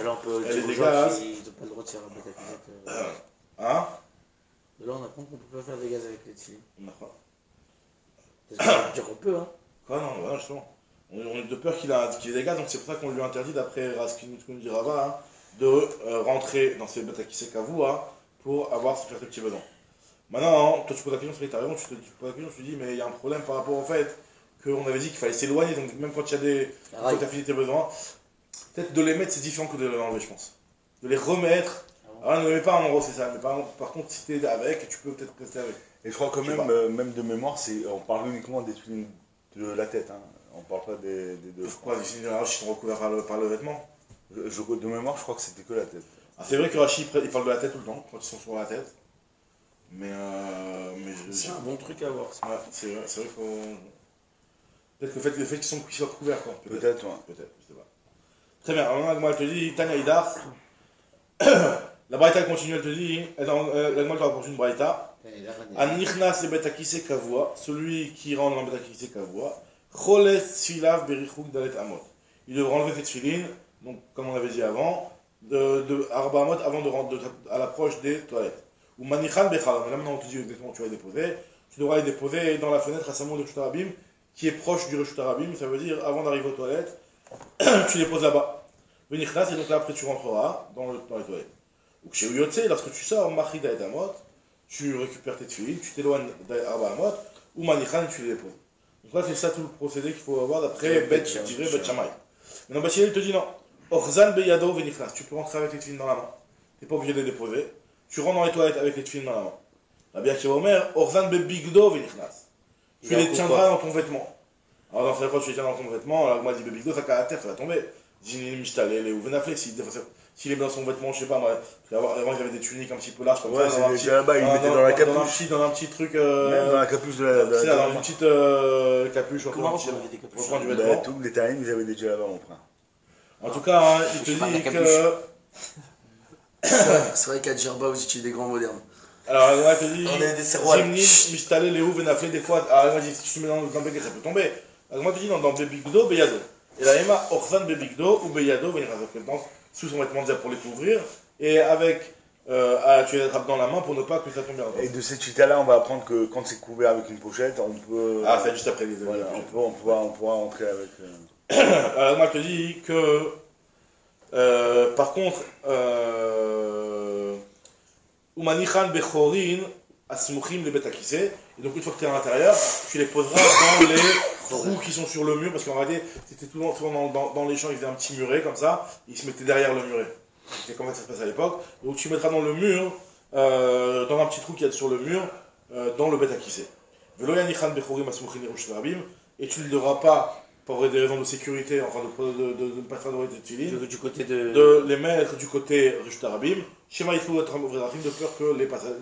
[SPEAKER 1] elle ait des gaz.
[SPEAKER 3] Il n'a pas le droit de faire un bête
[SPEAKER 1] Hein
[SPEAKER 3] de là, on apprend qu'on peut pas faire des gaz avec les tefilines.
[SPEAKER 1] D'accord.
[SPEAKER 3] C'est dire qu'on peut, hein.
[SPEAKER 1] Quoi, non, voilà, justement. On est de peur qu'il ait des gaz, donc c'est pour ça qu'on lui interdit, d'après ce qu'on dit Rava, hein, de rentrer dans ces bêtes qui Kavoua pour avoir ses petits besoins. Maintenant, toi tu poses la question, c'est raison, tu poses la question, tu te dis, mais il y a un problème par rapport au fait qu'on avait dit qu'il fallait s'éloigner, donc même quand il y a des. Quand tu as fini tes besoins, peut-être de les mettre c'est différent que de les enlever, je pense. De les remettre. Alors, ne les mets pas en gros, c'est ça, mais par contre, si tu es avec, tu peux peut-être rester avec.
[SPEAKER 2] Et je crois quand même, même de mémoire, on parle uniquement des tuiles de la tête, hein. On parle pas des deux.
[SPEAKER 1] Pourquoi des tuiles de la roche qui sont recouverts par le vêtement?
[SPEAKER 2] De mémoire, je crois que c'était que la tête.
[SPEAKER 1] Ah, c'est vrai que Rashi il parle de la tête tout le temps, quand ils sont sur la tête. Mais
[SPEAKER 3] c'est un bon truc à voir.
[SPEAKER 1] Ouais, c'est vrai qu'on. Peut-être que le fait qu'ils soient couverts, quoi.
[SPEAKER 2] Peut-être, ouais.
[SPEAKER 1] Peut-être, je sais pas. Très bien, alors là, elle te dit, Tanya Idar. La Braïta continue, elle te dit, l'Agma te rapporte une Braïta. Anichnas le Betakise Kavua, celui qui rentre dans le Betakise Kavua, Choles Tfilav Berichuk Dalet Amot. Il devra enlever cette filine, donc comme on avait dit avant, de Arba Amot avant de rentrer à l'approche des toilettes. Ou Manichan Bechal, là maintenant on te dit exactement où tu vas les déposer. Tu devras les déposer dans la fenêtre à Samon de Reshut Harabim, qui est proche du Reshut Harabim, ça veut dire avant d'arriver aux toilettes, tu les poses là-bas. Venichnas, et donc là après tu rentreras dans les toilettes. Ou chez Uyotse, lorsque tu sors, Machida et Amot, tu récupères tes filines, tu t'éloignes d'Arba Amot, ou Manichan et tu les déposes. Donc là c'est ça tout le procédé qu'il faut avoir d'après Bet Shammai. Maintenant Bachir il te dit non. Orzan Beyado Venichnas, tu peux rentrer avec les filines dans la main. Tu n'es pas obligé de les déposer. Tu rentres dans les toilettes avec les filines dans la main. Rabbi Akiva Omer, Orzan Bebigdo Venichnas. Tu les tiendras dans ton vêtement. Alors dans ce cas, tu les tiens dans ton vêtement, alors moi je dis Bebigdo, ça à la terre, ça va tomber. Jini Mishtalele ou Venafle, s'il est dans son vêtement, je sais pas moi, avant il y avait des tuniques un petit peu larges comme
[SPEAKER 2] ça. Ouais, c'est là-bas, il mettait dans la capuche.
[SPEAKER 1] Dans un petit truc.
[SPEAKER 2] Même dans la capuche de la.
[SPEAKER 1] C'est là, dans une petite capuche.
[SPEAKER 3] Comment on avait des capuches
[SPEAKER 1] du vêtement.
[SPEAKER 2] Tous les taïms, ils avaient des djellabas, mon frère.
[SPEAKER 1] En tout cas, il te dit que.
[SPEAKER 4] C'est vrai qu'à Djerba, vous utilisez des grands modernes.
[SPEAKER 1] Alors, là, il te dit.
[SPEAKER 4] On est des serroirs.
[SPEAKER 1] Jimny, Mishtale, Léou, Venafle, des fois. Alors, si tu mets dans le béguet, ça peut tomber. Alors, moi, tu dis dans Bebigdo, Beyado. Et là, Emma, Orsan, Bebigdo, ou Beyado, venir à la sous son vêtement déjà pour les couvrir. Et avec. Tu les attrapes dans la main pour ne pas que ça tombe bien.
[SPEAKER 2] Et de cette chita-là, on va apprendre que quand c'est couvert avec une pochette, on peut.
[SPEAKER 1] Ah, c'est juste après les deux.
[SPEAKER 2] Voilà, on pourra entrer avec.
[SPEAKER 1] Alors, moi, je te dis que. Par contre, Umanichan Bechorin, Asmuchim les Betakise, et donc une fois que tu es à l'intérieur, tu les poseras dans les trous qui sont sur le mur, parce qu'en réalité, c'était souvent dans les champs, ils faisaient un petit muret comme ça, ils se mettaient derrière le muret. C'était comme ça que ça se passait à l'époque. Donc tu mettras dans le mur, dans un petit trou qu'il y a sur le mur, dans le Betakise. Veloyanichan Bechorim, Asmuchim les Roshvarabim, et tu ne devras pas, pour des raisons de sécurité, enfin de ne pas faire de filine,
[SPEAKER 3] du côté
[SPEAKER 1] de les mettre du côté Reshut Harabim, Shema Yitlu être de peur que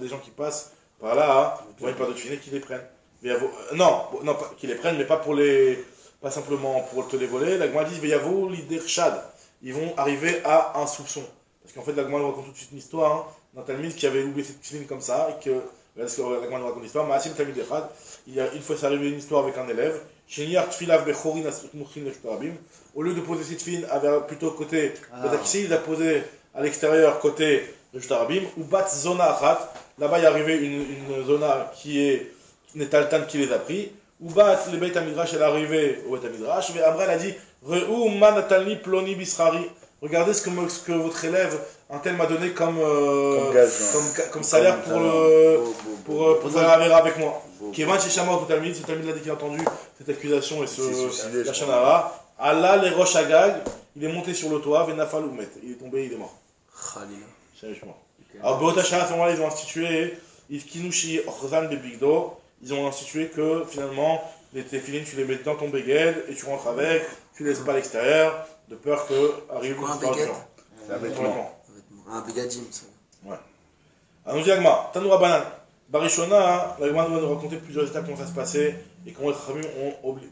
[SPEAKER 1] les gens qui passent par là, pour une paire de filines, qu'ils les prennent. Non, qu'ils les prennent, mais pas simplement pour te les voler. La Gemara dit Veyavo l'Idershad. Ils vont arriver à un soupçon. Parce qu'en fait, la Gemara nous raconte tout de suite une histoire d'un Talmud qui avait oublié cette filine comme ça, et que la Gemara nous raconte l'histoire. Mais Talmud Echad, une fois c'est arrivé une histoire avec un élève. Au lieu de poser cette fine plutôt côté Betakise, il a posé à l'extérieur côté Reshut Harabim, ou Bat Zona Achat. Là-bas, il y est arrivé une zona qui n'est Taltan qui les a pris. Ou Bat le Beit HaMidrash, elle est arrivée au Beit HaMidrash. Mais après, elle a dit Re'u manatalni ploni bisrari. Regardez ce que votre élève, un tel m'a donné comme salaire pour faire la vera avec moi. Kévan Sheshama au Talmud, ce Talmud là dès qu'il a entendu cette accusation et ce Yachanara, Allah les roches Agag, il est monté sur le toit, Venafal Oumet, il est tombé, il est mort. Sérieusement. Alors, Beotacha, à ce moment-là, ils ont institué, Ifkinushi Orzan Bebigdo, ils ont institué que finalement, les téfilines, tu les mets dans ton bégued et tu rentres avec, tu laisses pas à l'extérieur, de peur que arrive
[SPEAKER 4] une histoire de gens.
[SPEAKER 1] C'est un vêtement.
[SPEAKER 4] Un bégadim, ça.
[SPEAKER 1] Ouais. Alors, nous dit Agma, Tanoura Banan. Barishona, la Gemara va nous raconter plusieurs étapes, comment ça se passait et comment les Khamim ont oublié,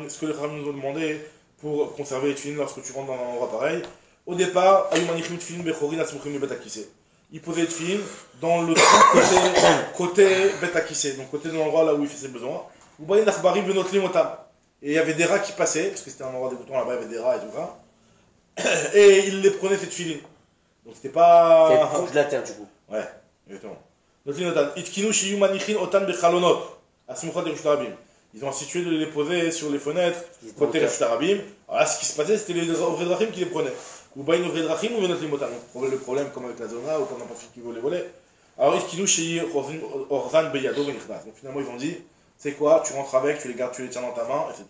[SPEAKER 1] ce que les Khamim nous ont demandé pour conserver les tefilines lorsque tu rentres dans un endroit pareil. Au départ, Ayumanichim Tefilin Bechorin Asmuchim Betakise. Ils posaient les tefilines dans le côté Betakise, donc côté de l'endroit là où il fait ses besoins. Ou Bayin Achbari Venotlim Otam. Et il y avait des rats qui passaient, parce que c'était un endroit dégoûtant là-bas, il y avait des rats et tout ça. Et ils les prenaient ces tefilines. Donc c'était pas.
[SPEAKER 3] C'est proche de la terre du coup.
[SPEAKER 1] Ouais, exactement. Ils ont institué de les poser sur les fenêtres côté Reshut Harabim. Alors là, ce qui se passait, c'était les Ovrei Drachim qui les prenaient. Ou Bain Ovrei Drachim ou Venot Limotan. Le problème, comme avec la zona ou comme n'importe qui veut les voler. Alors, Itkinu Shei Orzan Beyado Venichnas. Donc finalement, ils ont dit c'est quoi, tu rentres avec, tu les gardes, tu les tiens dans ta main, et c'est tout.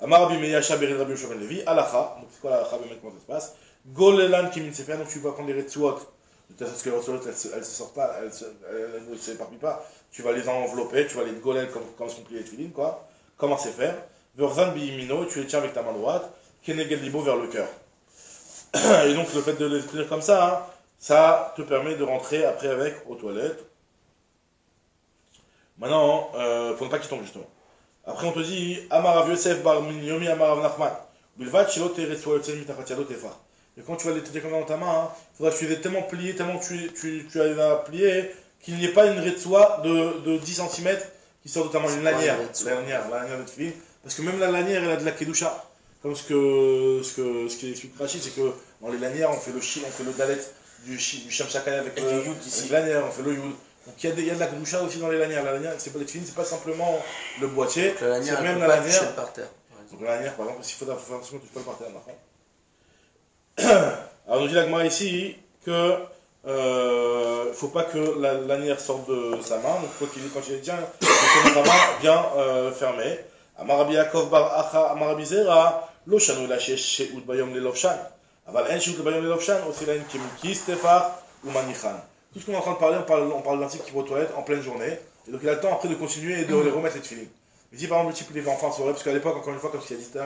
[SPEAKER 1] Amar Rabbi Meyasha Berid Rabbi Yochanan Levi, Alacha. Donc c'est quoi l'Alacha, comment ça se passe? Golelan Kimin Sefer, donc tu vas prendre les Retsuot. De toute façon, parce que les Retsuot, elles ne se sortent pas, elles ne s'éparpillent pas. Tu vas les envelopper, tu vas les goler comme sont pliés les filines, quoi. Comment c'est faire? Verzan Biyimino, tu les tiens avec ta main droite, Kenegel Libo vers le cœur. Et donc le fait de les tenir comme ça, hein, ça te permet de rentrer après avec aux toilettes. Maintenant, pour ne pas qu'ils tombent justement. Après on te dit, Amarav Yosef Bar Minyomi Amarav Nachman. Bilvat Shilot Teretsuo Yotsen Mitachatiado Tefa. Et quand tu vas les tenir comme ça dans ta main, il faudra que tu les aies tellement pliés, tellement tu arrives à plier, qu'il n'y ait pas une retsua de 10 cm qui sort de ta main, une lanière. La lanière de tefilin. Parce que même la lanière, elle a de la kedusha. Comme ce qui explique Rachid, c'est que dans les lanières, on fait le dalet du Shem Shakaya avec le yud ici. La lanière, on fait le yud. Donc il y a de la kedusha aussi dans les lanières. La lanière, c'est pas les tefilin, c'est pas simplement le boîtier. C'est même la lanière.
[SPEAKER 4] Par terre.
[SPEAKER 1] Donc la lanière, par exemple, s'il faut faire attention que tu peux le par terre, alors, on dit la Gemara ici que faut pas que la lanière sorte de sa main, donc quand il est tient, sa main bien fermée. Amarabi Yaakov bar Acha Amarabi Zera, lo shanu la shesh ud bayom le lovshan. Aval en sheut bayom le lovshan, aussi la kemiki stefar ou manichan. Tout ce qu'on est en train de parler, on parle d'un type qui va aux toilettes en pleine journée, et donc il a le temps après de continuer et de les remettre les tefilines. Il dit par exemple le type qui les fait en fin de soirée, parce qu'à l'époque, encore une fois, comme ce qu'il a dit Tan,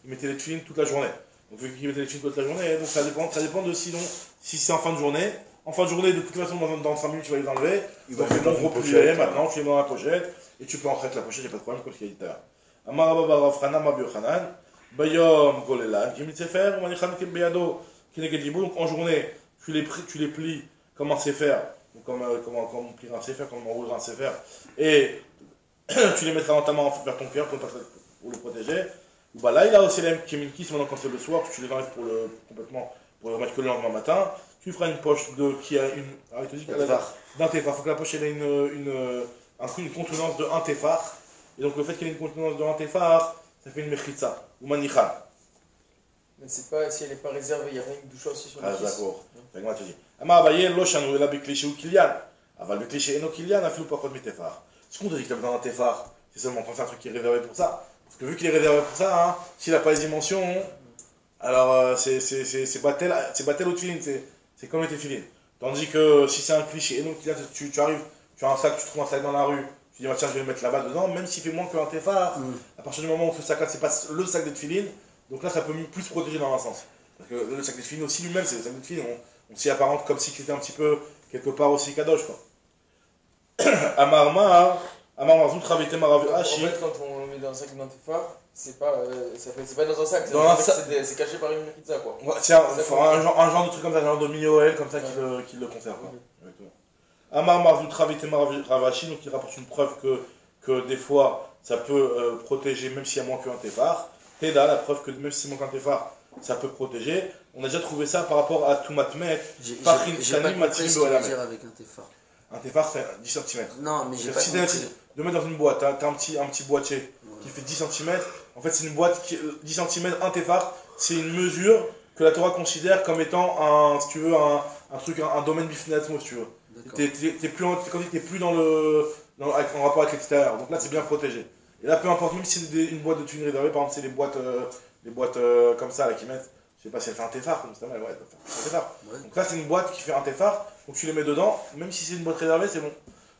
[SPEAKER 1] il mettait les tefilines toute la journée. Donc vu qu'il mettait les tefilines toute la journée, donc ça dépend de sinon, si c'est en fin de journée. En fin de journée, de toute façon, dans 5 minutes, tu vas les enlever. Donc c'est bon gros pochette, maintenant, tu les mets dans la pochette, et tu peux entrer avec la pochette, il n'y a pas de problème, comme ce qu'il a dit tout à l'heure. Amarababa Rafrana Mabi Yochanan, Bayom Golelan, Kimit Sefer, Manichan Kebeyado, Kineged Libou. Donc en journée, tu les plies comme un Sefer, comme on plie un Sefer, comme on enroule un Sefer, et tu les mettras dans ta main vers ton cœur pour le protéger. Bah là, il a aussi les Kiminkis, maintenant quand c'est le soir, tu les enlèves complètement pour le remettre que le lendemain matin. Tu feras une poche qui a une. Alors, il te dit d'un téphar. Il faut que la poche ait une contenance de 1 téphar. Et donc le fait qu'il ait une contenance de 1 téphar, ça fait une mechitza, ou manichan.
[SPEAKER 5] Mais c'est pas, si elle n'est pas réservée, il n'y a rien que doucha aussi sur la
[SPEAKER 1] Ah, d'accord. C'est moi, tu dis. Amar Abaye, Lochanu, la Bekliché ou Kilian. Aval Bekliché et no Kilian, a fait ou pas quoi de mes téphar. Ce qu'on te dit que tu as besoin d'un téphar, c'est seulement quand c'est un truc qui est réservé pour ça. Parce que vu qu'il est réservé pour ça, hein, s'il n'a pas les dimensions, alors c'est battel au tefilin, c'est comme les tefilin. Tandis que si c'est un cliché, et donc tu arrives, tu as un sac, tu trouves un sac dans la rue, tu dis tiens je vais le mettre là-bas dedans, même s'il fait moins qu'un téphar, à partir du moment où ce sac-là c'est pas le sac de tefilin, donc là ça peut plus protéger dans un sens. Parce que le sac de tefilin aussi lui-même, c'est le sac de tefilin, on s'y apparente comme si c'était un petit peu quelque part aussi kadosh quoi. Amar Marzut Ravete Marav Hashi.
[SPEAKER 5] En fait, quand on le met dans un sac d'antéphar, c'est pas dans un sac, c'est caché par une pizza quoi.
[SPEAKER 1] Ouais, c'est un genre de truc comme ça, un genre de mioel comme ça qui le conserve. Amar Marzut Ravete Marav Hashi, donc il rapporte une preuve que des fois ça peut protéger même s'il y a moins qu'un téphar. Teda, la preuve que même si c'est moins qu'un téphar, ça peut protéger. On a déjà trouvé ça par rapport à Toumatmet,
[SPEAKER 4] J'ai pas compris ce que tu veux dire avec un téphar.
[SPEAKER 1] Un téphar c'est 10 cm.
[SPEAKER 4] Non, mais j'ai pas
[SPEAKER 1] Si
[SPEAKER 4] compris.
[SPEAKER 1] de mettre dans une boîte, t'as un petit boîtier qui fait 10 cm. En fait, c'est une boîte qui 10 cm, un téphar, c'est une mesure que la Torah considère comme étant si tu veux, un domaine bifinatismo, si tu veux. T'es plus en rapport avec l'extérieur. Donc là, c'est bien protégé. Et là, peu importe, même si c'est une boîte de thunes réservée, par exemple, c'est les boîtes comme ça là, qui mettent Je sais pas si elle fait un téphar, comme ça, ouais, elle doit faire un téphar.
[SPEAKER 4] Ouais.
[SPEAKER 1] Donc là, c'est une boîte qui fait un téphar, donc tu les mets dedans, même si c'est une boîte réservée, c'est bon.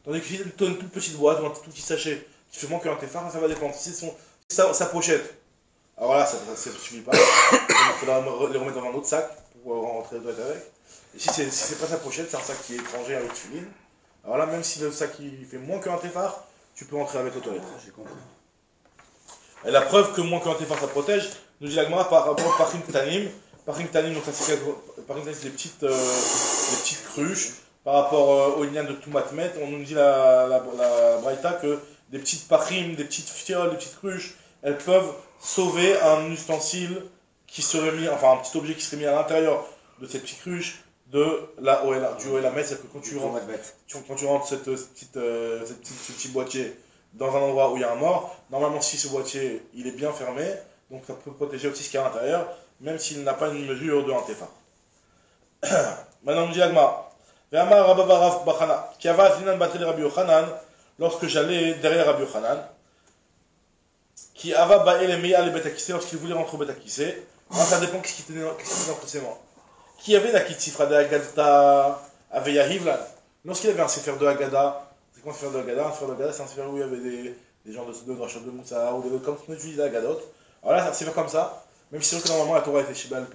[SPEAKER 1] Tandis que si tu as une toute petite boîte ou un tout petit sachet qui fait moins qu'un téphar, ça va dépendre. Si c'est sa pochette, alors là, ça ne suffit pas. Il faudra les remettre dans un autre sac pour rentrer les toilettes avec. Et si c'est pas sa pochette, c'est un sac qui est étranger avec tuiline. Alors là, même si le sac il fait moins qu'un téphar, tu peux rentrer avec les toilettes.
[SPEAKER 4] J'ai compris.
[SPEAKER 1] Et la preuve que moins qu'un téphar ça protège, nous dit la Gemara par rapport au Pachim Tanim. Pachim Tanim, donc c'est des petites cruches. Par rapport au lien de Toumatmet, on nous dit la Braïta que des petites Pachim, des petites fioles, des petites cruches, elles peuvent sauver un ustensile qui serait mis, enfin un petit objet qui serait mis à l'intérieur de cette petite cruche de du OLAMET. C'est-à-dire que quand tu rentres ce petit boîtier dans un endroit où il y a un mort, normalement si ce boîtier il est bien fermé, donc ça peut protéger aussi ce qu'il y a à l'intérieur, même s'il n'a pas une mesure de 1 téphar. Maintenant on dit Agma, lorsque j'allais derrière Rabbi Yochanan, qui ava ba'e le meya le betakissé, lorsqu'il voulait rentrer au betakissé, ça dépend qu'est-ce qui tenait entre ses mains. Qui avait la kitsifra de Agada Aveya Hivlan, lorsqu'il avait un sefer de Agada. C'est quoi un sefer de Agada? Un sefer de Agada, c'est un sefer où il y avait des gens de Drachot de Moussa ou des autres comme on utilise la Agadot. Alors là, c'est un sefer comme ça, même si c'est vrai que normalement la Torah était chez BLP,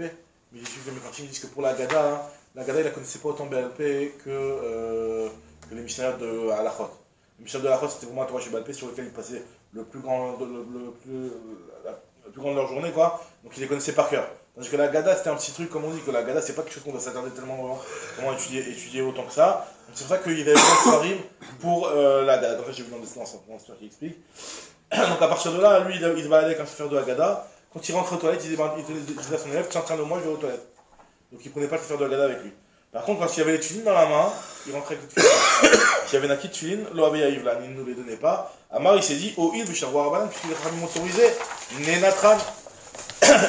[SPEAKER 1] mais les juifs de Mefarchim disent que pour la Agada, il ne la connaissait pas autant BLP que les missionnaires de Halachot. Les missionnaires de Halachot, c'était vraiment la Torah chez BLP sur lequel ils passaient la plus grande de leur journée, quoi. Donc ils les connaissaient par cœur. Tandis que la Gada, c'était un petit truc, comme on dit, que la Gada, c'est pas quelque chose qu'on doit s'attarder tellement comment étudier autant que ça. Donc c'est pour ça qu'il avait besoin de Farim pour la Gada. Donc là, j'ai vu dans le sphère qui explique. Donc à partir de là, lui, il se baladait avec un sefer de la Gada. Quand il rentre aux toilettes, il disait à son élève, tiens, moi, je vais aux toilettes. Donc il prenait pas le sefer de la Gada avec lui. Par contre, quand il y avait les tuilines dans la main, il rentrait avec les tuilines. S'il y avait Naki tuilines, l'Oaveya Ivlan, il ne nous les donnait pas. Amar, il s'est dit, oh, il, Vicharwa Rabbanan, puisqu'il est vraiment autorisé, Nenatran,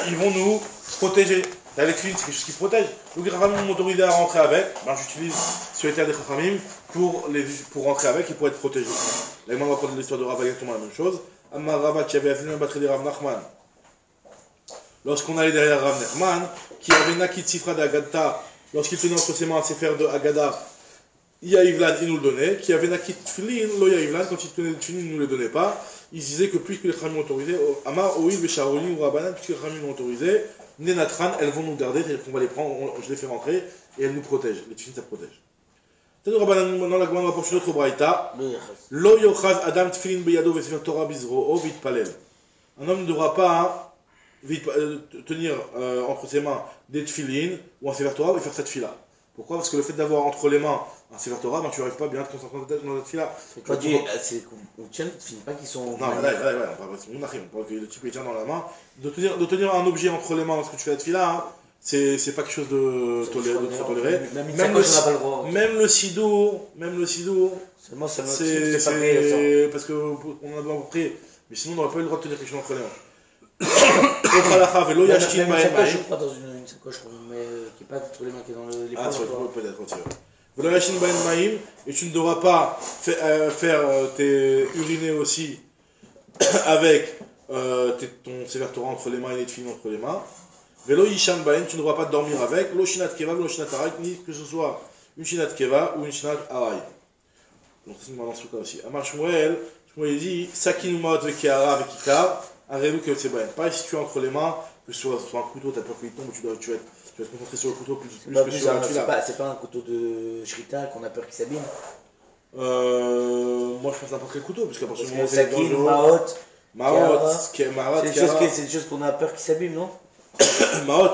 [SPEAKER 1] ils vont nous protéger. T'as les tuilines, c'est quelque chose qui protège. Donc les Chachamim m'ont autorisé à rentrer avec. Ben, j'utilise sur les terres des Chachamim pour rentrer avec et pour être protégé. Là, on va prendre l'histoire de Rava, exactement la même chose. Amar Rava, qui avait affiné un batterie de Rav Nachman. Lorsqu'on allait derrière Rav Nachman, qui avait Naki Tzifra d'Agata, lorsqu'il tenait entre ses mains un sefer de Agada, Yaivlan, il nous le donnait. Qui avait Nakit Tfilin, lo Yaivlan, quand il tenait le Tfilin, il ne nous le donnait pas. Il disait que puisque les Chachamim ont autorisé, Amar, Oïl, Vesharoli ou Rabbanan, puisque les Chachamim l'ont autorisé, Nenatran, elles vont nous garder, c'est-à-dire qu'on va les prendre, je les fais rentrer, et elles nous protègent. Les Tfilin, ça protège. Peut-être Rabbanan, dans la Gemara, on va poursuivre notre Braïta. Lo Yochaz Adam Tfilin Beyado Vesefer Torah Bizro'o Vitpalel. Un homme ne devra pas tenir entre ses mains des Tfilin ou un Sefer Torah et faire cette fila. Pourquoi? Parce que le fait d'avoir entre les mains un Sefer Torah, ben, tu n'arrives pas à bien te concentrer dans la fila.
[SPEAKER 3] Quand tu dis, c'est qu'on tient, tu finis pas qu'ils sont.
[SPEAKER 1] Non, on parle que le type est tient dans la main. De tenir un objet entre les mains lorsque tu fais la fila, hein, c'est pas quelque chose de très toléré. Même le sidour,
[SPEAKER 3] Seulement, c'est
[SPEAKER 1] parce qu'on en a besoin pour prier. Mais sinon, on n'aurait pas eu le droit de tenir quelque chose entre les mains. Autre halakha, vélo, yashkin
[SPEAKER 3] je crois dans une sacoche, mais qui n'est pas entre les mains, qui est dans les poches.
[SPEAKER 1] Ah, peut-être, vélo, yashkin bain maïm, et tu ne devras pas faire tes uriner aussi avec ton sefer Torah entre les mains et les tefilin entre les mains. Vélo, yishan bain, tu ne devras pas dormir avec. Lo shinat keva, lo shinat aray, ni que ce soit une shinat keva ou une shinat aray. Donc, c'est une balance aussi. Amar Shmuel dit sakin mot vekiara avec ikar. Un réveil que c'est bien. Pareil, si tu as entre les mains, que ce soit un couteau, tu as peur qu'il tombe, tu vas te concentrer sur le couteau plus que sur la fila.
[SPEAKER 3] C'est pas un couteau de shrita qu'on a peur qu'il s'abîme.
[SPEAKER 1] Moi je pense n'importe quel couteau, parce qu'à partir du moment où
[SPEAKER 3] c'est
[SPEAKER 1] c'est
[SPEAKER 3] des choses qu'on a peur qu'il s'abîme, non?
[SPEAKER 1] Mahot.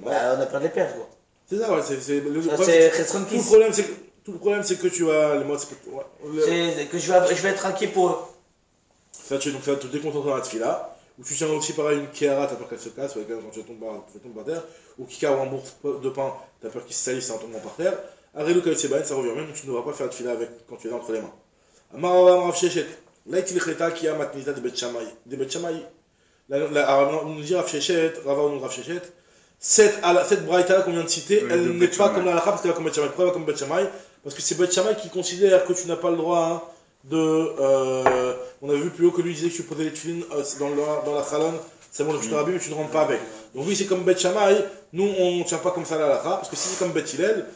[SPEAKER 3] On a peur de les perdre, quoi.
[SPEAKER 1] C'est ça, ouais. Tout le problème, c'est que tu as les mots.
[SPEAKER 3] C'est que je vais être inquiet pour eux.
[SPEAKER 1] Donc ça va te déconcentrer dans la tefila, ou tu tiens aussi pareil une kiara, t'as peur qu'elle se casse, quand tu tombes par terre, ou kika ou un bourse de pain, t'as peur qu'il se salisse en tombant par terre. Arrêlou kavitsebaïn, ça revient même, donc tu ne devras pas faire de tefila avec quand tu es là entre les mains. Amaravam Rav Shechet, là il chleta qui a matnita de Bet Shammai. De Bet Shammai. On nous dit Rav Shechet, Rav Shechet, cette braïta qu'on vient de citer, elle n'est pas comme la halakha parce qu'elle va comme Bet Shammai. Pourquoi elle va comme Bet Shammai? Parce que c'est Bet Shammai qui considère que tu n'as pas le droit on avait vu plus haut que lui disait que tu posais les tefilin dans la chalon c'est bon, je te rabais, mais tu ne rentres pas avec. Donc oui, c'est comme Bet Shammai, nous on ne tient pas comme ça la halakha, parce que si c'est comme Bet Hillel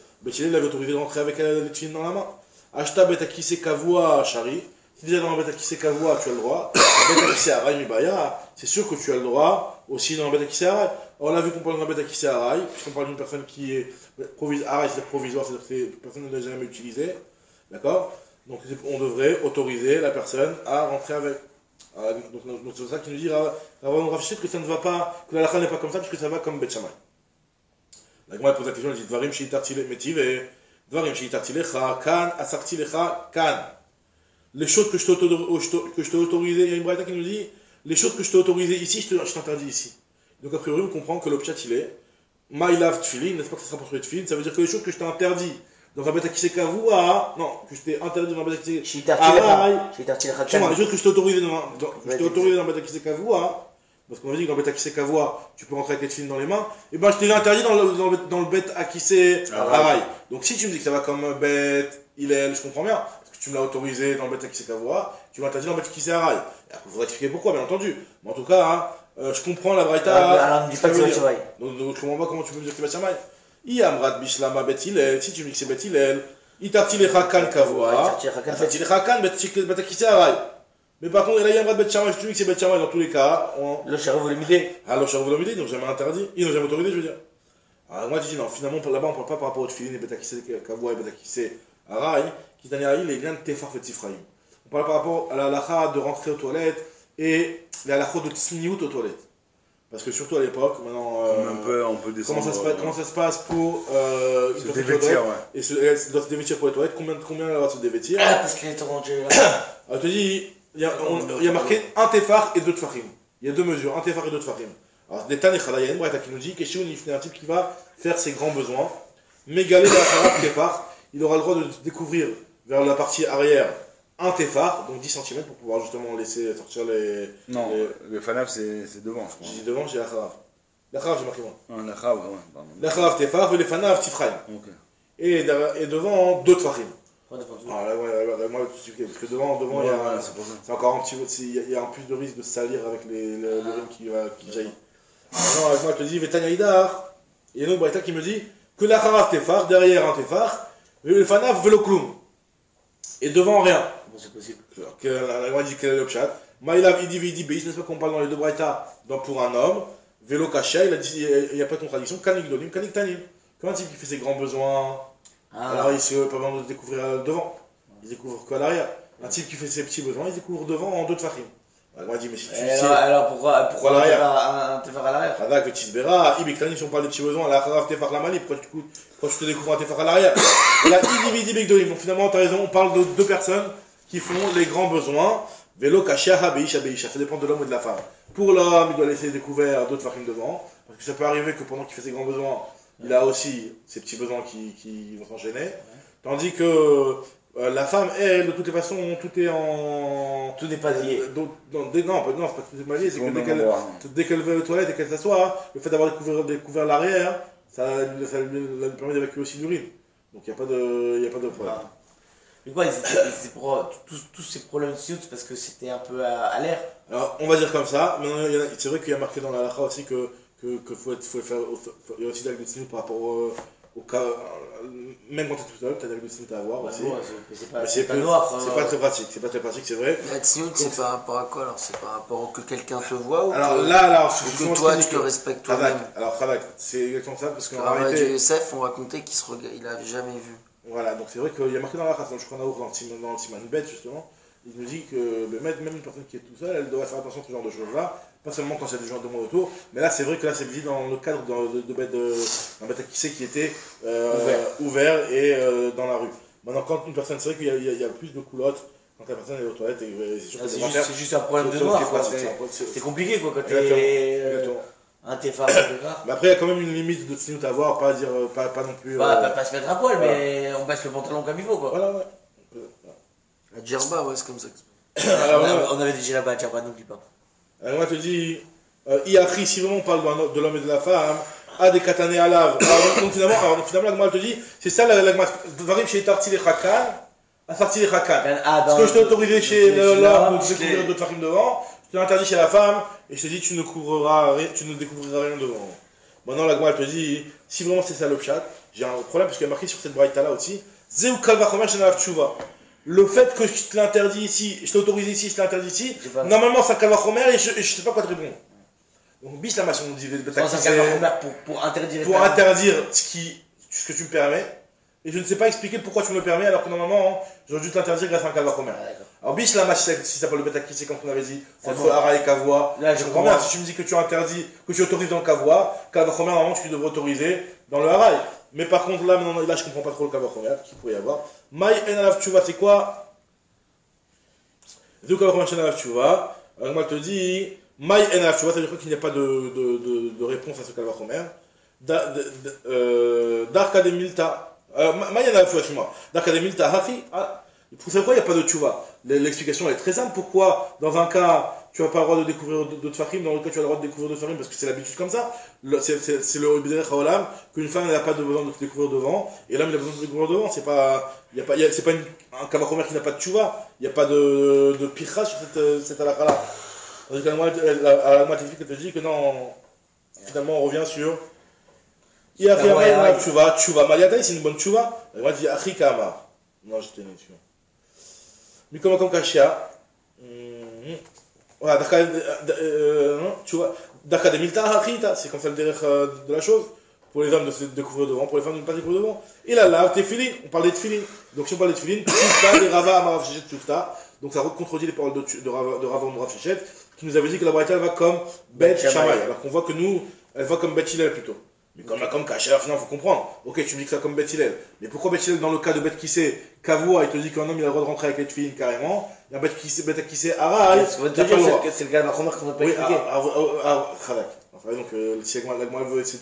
[SPEAKER 1] avait autorisé de rentrer avec les tefilines dans la main. Ashta Bet Akise Kavua Shari, si déjà dans Bet Akise Kavua tu as le droit, Bet Akise Arai Mibaya, c'est sûr que tu as le droit aussi dans Bet Akise Arai. Alors on a vu qu'on parle dans Bet Akise Arai, puisqu'on parle d'une personne qui est provisoire, c'est provisoire, c'est-à-dire que cette personne ne l'a jamais utilisée, d'accord? Donc on devrait autoriser la personne à rentrer avec. Donc c'est ça qui nous dit Rav Shit que ça ne va pas, que la halakha n'est pas comme ça, puisque ça va comme Bet Shammai. La Gemara pose la question, elle dit Dvarim she'itarti metive, Dvarim she'itarti lecha, kan, asarti lecha, kan. Les choses que je t'ai autorisées, il y a une braïta qui nous dit les choses que je t'ai autorisées ici, je t'interdis ici. Donc a priori on comprend que le pshat il est My love tefillin, n'est-ce pas que ça sera pour les tefillin, ça veut dire que les choses que je t'ai interdit dans la bête à qui kavua, non, que je t'ai interdit dans la bête à qui c'est les choses que je t'ai autorisé dans la bête à qui c'est kavua, parce qu'on a dit que dans la bête à qui c'est kavua, tu peux rentrer avec les tefillin dans les mains, et ben je t'ai interdit dans le bête à qui c'est araï. Donc si tu me dis que ça va comme bête, Hillel, je comprends bien, parce que tu me l'as autorisé dans le bête à qui c'est kavua, tu m'as interdit dans le bête à qui c'est araï. Il faudrait expliquer pourquoi, bien entendu. Mais en tout cas, je comprends la braïta.
[SPEAKER 3] Alors, ne dis pas que c'est Bet Shammai.
[SPEAKER 1] Donc je comprends pas comment tu peux me dire que c'est Bet Shammai. Yamrat bishlama Bet Hillel, si tu me dis que c'est Bet Hillel, itarti lecha kan kavua, itarti lecha kan bet akise arai. Mais par contre, là Yamrat Bet Shammai, si tu me dis que c'est Bet Shammai dans tous les cas,
[SPEAKER 3] Le sharav volumidé.
[SPEAKER 1] alors je vous l'ai dit, ils n'ont jamais interdit, ils n'ont jamais autorisé, je veux dire. Alors moi je dis non, finalement là-bas on ne parle pas par rapport au tefillin et bet akise kavua et bet akise arai, qui t'en est les liens de tefar et tifraïm. On parle par rapport à la halakha de rentrer aux toilettes et la halakha de tsniout aux toilettes. Parce que surtout à l'époque, maintenant,
[SPEAKER 2] on peut descendre.
[SPEAKER 1] Comment ça se passe pour
[SPEAKER 2] se dévêtir, ouais.
[SPEAKER 1] Et elle doit se dévêtir pour les toilettes, combien elle va se dévêtir?
[SPEAKER 3] Parce qu'il est rangé là.
[SPEAKER 1] Alors je te dis, il y a marqué un tefar et deux tfachim. Il y a deux mesures, un tefar et deux tfachim. Alors des tanechada, il y a une braïta qui nous dit qu'Eshioun il un type qui va faire ses grands besoins. Mégalé la haraf tefar, il aura le droit de découvrir vers la partie arrière un tefar, donc 10 cm pour pouvoir justement laisser sortir les...
[SPEAKER 2] Non, le fanaf c'est devant, je crois.
[SPEAKER 1] J'ai dit devant, j'ai la haraf. La haraf, j'ai marqué moi.
[SPEAKER 2] Non, la khav, ouais, pardon.
[SPEAKER 1] La haraf tefar et les fanaf tifraim.
[SPEAKER 2] Ok.
[SPEAKER 1] Et devant, deux tfachim.
[SPEAKER 3] Ah,
[SPEAKER 1] ouais, moi, parce que devant il y a... C'est encore un petit peu... Il y a un plus de risque de salir avec l'urine qui jaillit. Non, avec moi, je te dis, Vetania Idar, il y a une autre braïta qui me dit que la haraf tefar, derrière un tefar, et le fanaf velo kloum. Et devant rien.
[SPEAKER 3] C'est possible.
[SPEAKER 1] La loi dit quel est le pshat. Maïlav idividi beis, n'est-ce pas qu'on parle dans les deux braïtas pour un homme. Vélo caché, il n'y a pas de contradiction. Kanik donim, kanik tanim. Comme un type qui fait ses grands besoins, alors il ne peut pas découvrir devant. Il découvre qu'à l'arrière. Un type qui fait ses petits besoins, il découvre devant en deux tfachim. La loi dit, mais si tu sais.
[SPEAKER 3] Alors pourquoi un tefar à l'arrière?
[SPEAKER 1] Avec le tisbera, ibiktanim, si on parle de petits besoins, la haraf tefar la mali, quand tu te découvres un tefar à l'arrière. La idividi beis, donc finalement, tu as raison, on parle de deux personnes qui font les grands besoins. Vélo caché à Beisha, ça dépend de l'homme et de la femme. Pour l'homme, il doit laisser découvert d'autres farines devant, parce que ça peut arriver que pendant qu'il fait ses grands besoins, il a aussi ses petits besoins qui vont s'enchaîner. Tandis que la femme, elle, de toutes les façons, tout est en...
[SPEAKER 3] Tout n'est pas lié.
[SPEAKER 1] Non, c'est pas tout est pas lié, c'est que dès qu'elle veut aux toilettes et qu'elle s'assoit, le fait d'avoir découvert l'arrière, ça lui permet d'évacuer aussi l'urine. Donc il n'y a pas de problème.
[SPEAKER 3] Mais quoi, tous ces problèmes de c'est parce que c'était un peu à l'air.
[SPEAKER 1] Alors, on va dire comme ça, mais c'est vrai qu'il y a marqué dans la halakha aussi que faut faire, il y a aussi des règles de par rapport au cas, même quand tu es tout seul, tu as des règles de à avoir aussi.
[SPEAKER 3] C'est pas noir.
[SPEAKER 1] C'est pas très pratique, c'est vrai.
[SPEAKER 4] La tsniout, c'est par rapport à quoi alors? C'est par rapport au que quelqu'un te voit ou
[SPEAKER 1] alors,
[SPEAKER 4] que toi tu te respectes toi-même?
[SPEAKER 1] Alors, Khadak, c'est exactement ça, parce qu'en
[SPEAKER 4] réalité...
[SPEAKER 1] réalité...
[SPEAKER 4] Youssef, on racontait qu'il n'avait jamais vu.
[SPEAKER 1] Voilà, donc c'est vrai qu'il y a marqué dans la halakha, je crois dans le Siman Bet justement, il nous dit que même une personne qui est toute seule, elle doit faire attention à ce genre de choses-là, pas seulement quand il y a des gens de monde autour, mais là c'est vrai que là c'est visible dans le cadre d'un bête à qui était ouvert et dans la rue. Maintenant quand une personne, c'est vrai qu'il y a plus de coulottes quand la personne est aux toilettes, et c'est sûr que
[SPEAKER 3] c'est juste un problème de noir, c'est compliqué quoi quand t'es... Un tefar,
[SPEAKER 1] mais après il y a quand même une limite de tsniout à avoir, pas dire, pas non plus...
[SPEAKER 3] Pas se mettre à poil, mais on passe le pantalon comme il faut quoi.
[SPEAKER 1] Voilà, ouais.
[SPEAKER 4] La djerba, ouais, c'est comme ça que c'est.
[SPEAKER 3] On avait déjà là-bas, djerba, n'oublie pas.
[SPEAKER 1] Alors moi je te dis, Iachri, si vraiment on parle de l'homme et de la femme, a des katané à lave. Donc finalement, moi je te dis, c'est ça la varim chez Tarti les Chakan, à Tarti les Chakan. Ce que je t'ai autorisé chez l'homme de découvrir d'autres farim devant, je Tu l'interdis chez la femme, et je te dis, tu ne découvriras rien devant. Maintenant, la Gemara, elle te dit, si vraiment c'est ça le pshat, j'ai un problème, parce qu'il y a marqué sur cette braïta là aussi, Zeu kalvachomer shenalav tshuva. Le fait que je te l'interdis ici, je t'ai autorisé ici, je te l'interdis ici, normalement c'est un kalvachomer et je sais pas quoi te répondre. Donc, bis la maçon, on dit,
[SPEAKER 3] c'est un kalvachomer pour interdire.
[SPEAKER 1] Pour interdire ce que tu me permets, et je ne sais pas expliquer pourquoi tu me le permets, alors que normalement, j'aurais dû t'interdire grâce à un kalvachomer. Alors, bis la maçon, si ça peut le bêta qui c'est comme on avait dit, entre Hara et Kavoa, je comprends bien, si tu me dis que tu interdis, que tu autorises dans le Kavoa, kalvachomer, normalement, tu devrais autoriser dans le Haraï. Mais par contre, là, je comprends pas trop le kalvachomer qu'il pourrait y avoir. Maï en alav tshuva, c'est quoi? Deux kalvachomer shen alav tshuva. Alors, moi, je te dis, Maï en alav tshuva, ça veut dire qu'il n'y a pas de réponse à ce kalvachomer. Darka de milta. Maï en alav tshuva, excuse-moi. Darka de milta hachi. Pour savoir pourquoi il n'y a pas de tshuva. L'explication est très simple. Pourquoi, dans un cas, tu n'as pas le droit de découvrir d'autres farim, dans l'autre cas, tu as le droit de découvrir d'autres farim, parce que c'est l'habitude comme ça. C'est le B'derech Haolam, qu'une femme n'a pas besoin de découvrir devant, et l'homme il a besoin de découvrir devant. C'est pas un kalvachomer qui n'a pas de tshuva. Il n'y a pas de picha sur cette halakha-là. Tandis qu'à la mathématique, elle te dit que non, finalement, on revient sur. Tshuva Maliataï, c'est une bonne tshuva. Elle m'a dit Achri Kamar. Non, j'étais né dessus. Mikoma comme Kashia. Voilà, tu vois, Daka de Milta Hachita, c'est comme ça le derrière de la chose. Pour les hommes de se découvrir devant, pour les femmes de ne pas découvrir devant. Et là, Tefilin, on parlait de Tefilin. Donc si on parle de Tefilin, Tufta, des Rava Amarav Shechet Tufta. Donc ça contredit les paroles de Rava Amarav Shechet, qui nous avait dit que la Braïta elle va comme Bet Shammai. Alors qu'on voit que nous, elle va comme Bet Hillel plutôt. Mais comme Kacher, finalement, il faut comprendre. Ok, tu me dis que ça comme Bet Hillel. Mais pourquoi Bet Hillel, dans le cas de Bet Kissé, Kavoa, il te dit qu'un homme il a le droit de rentrer avec les Tefilin carrément. Il y a Bet Kissé, Araï.
[SPEAKER 3] C'est le cas d'Achomer qu'on n'a pas expliqué.
[SPEAKER 1] Donc, si la Gemara veut essayer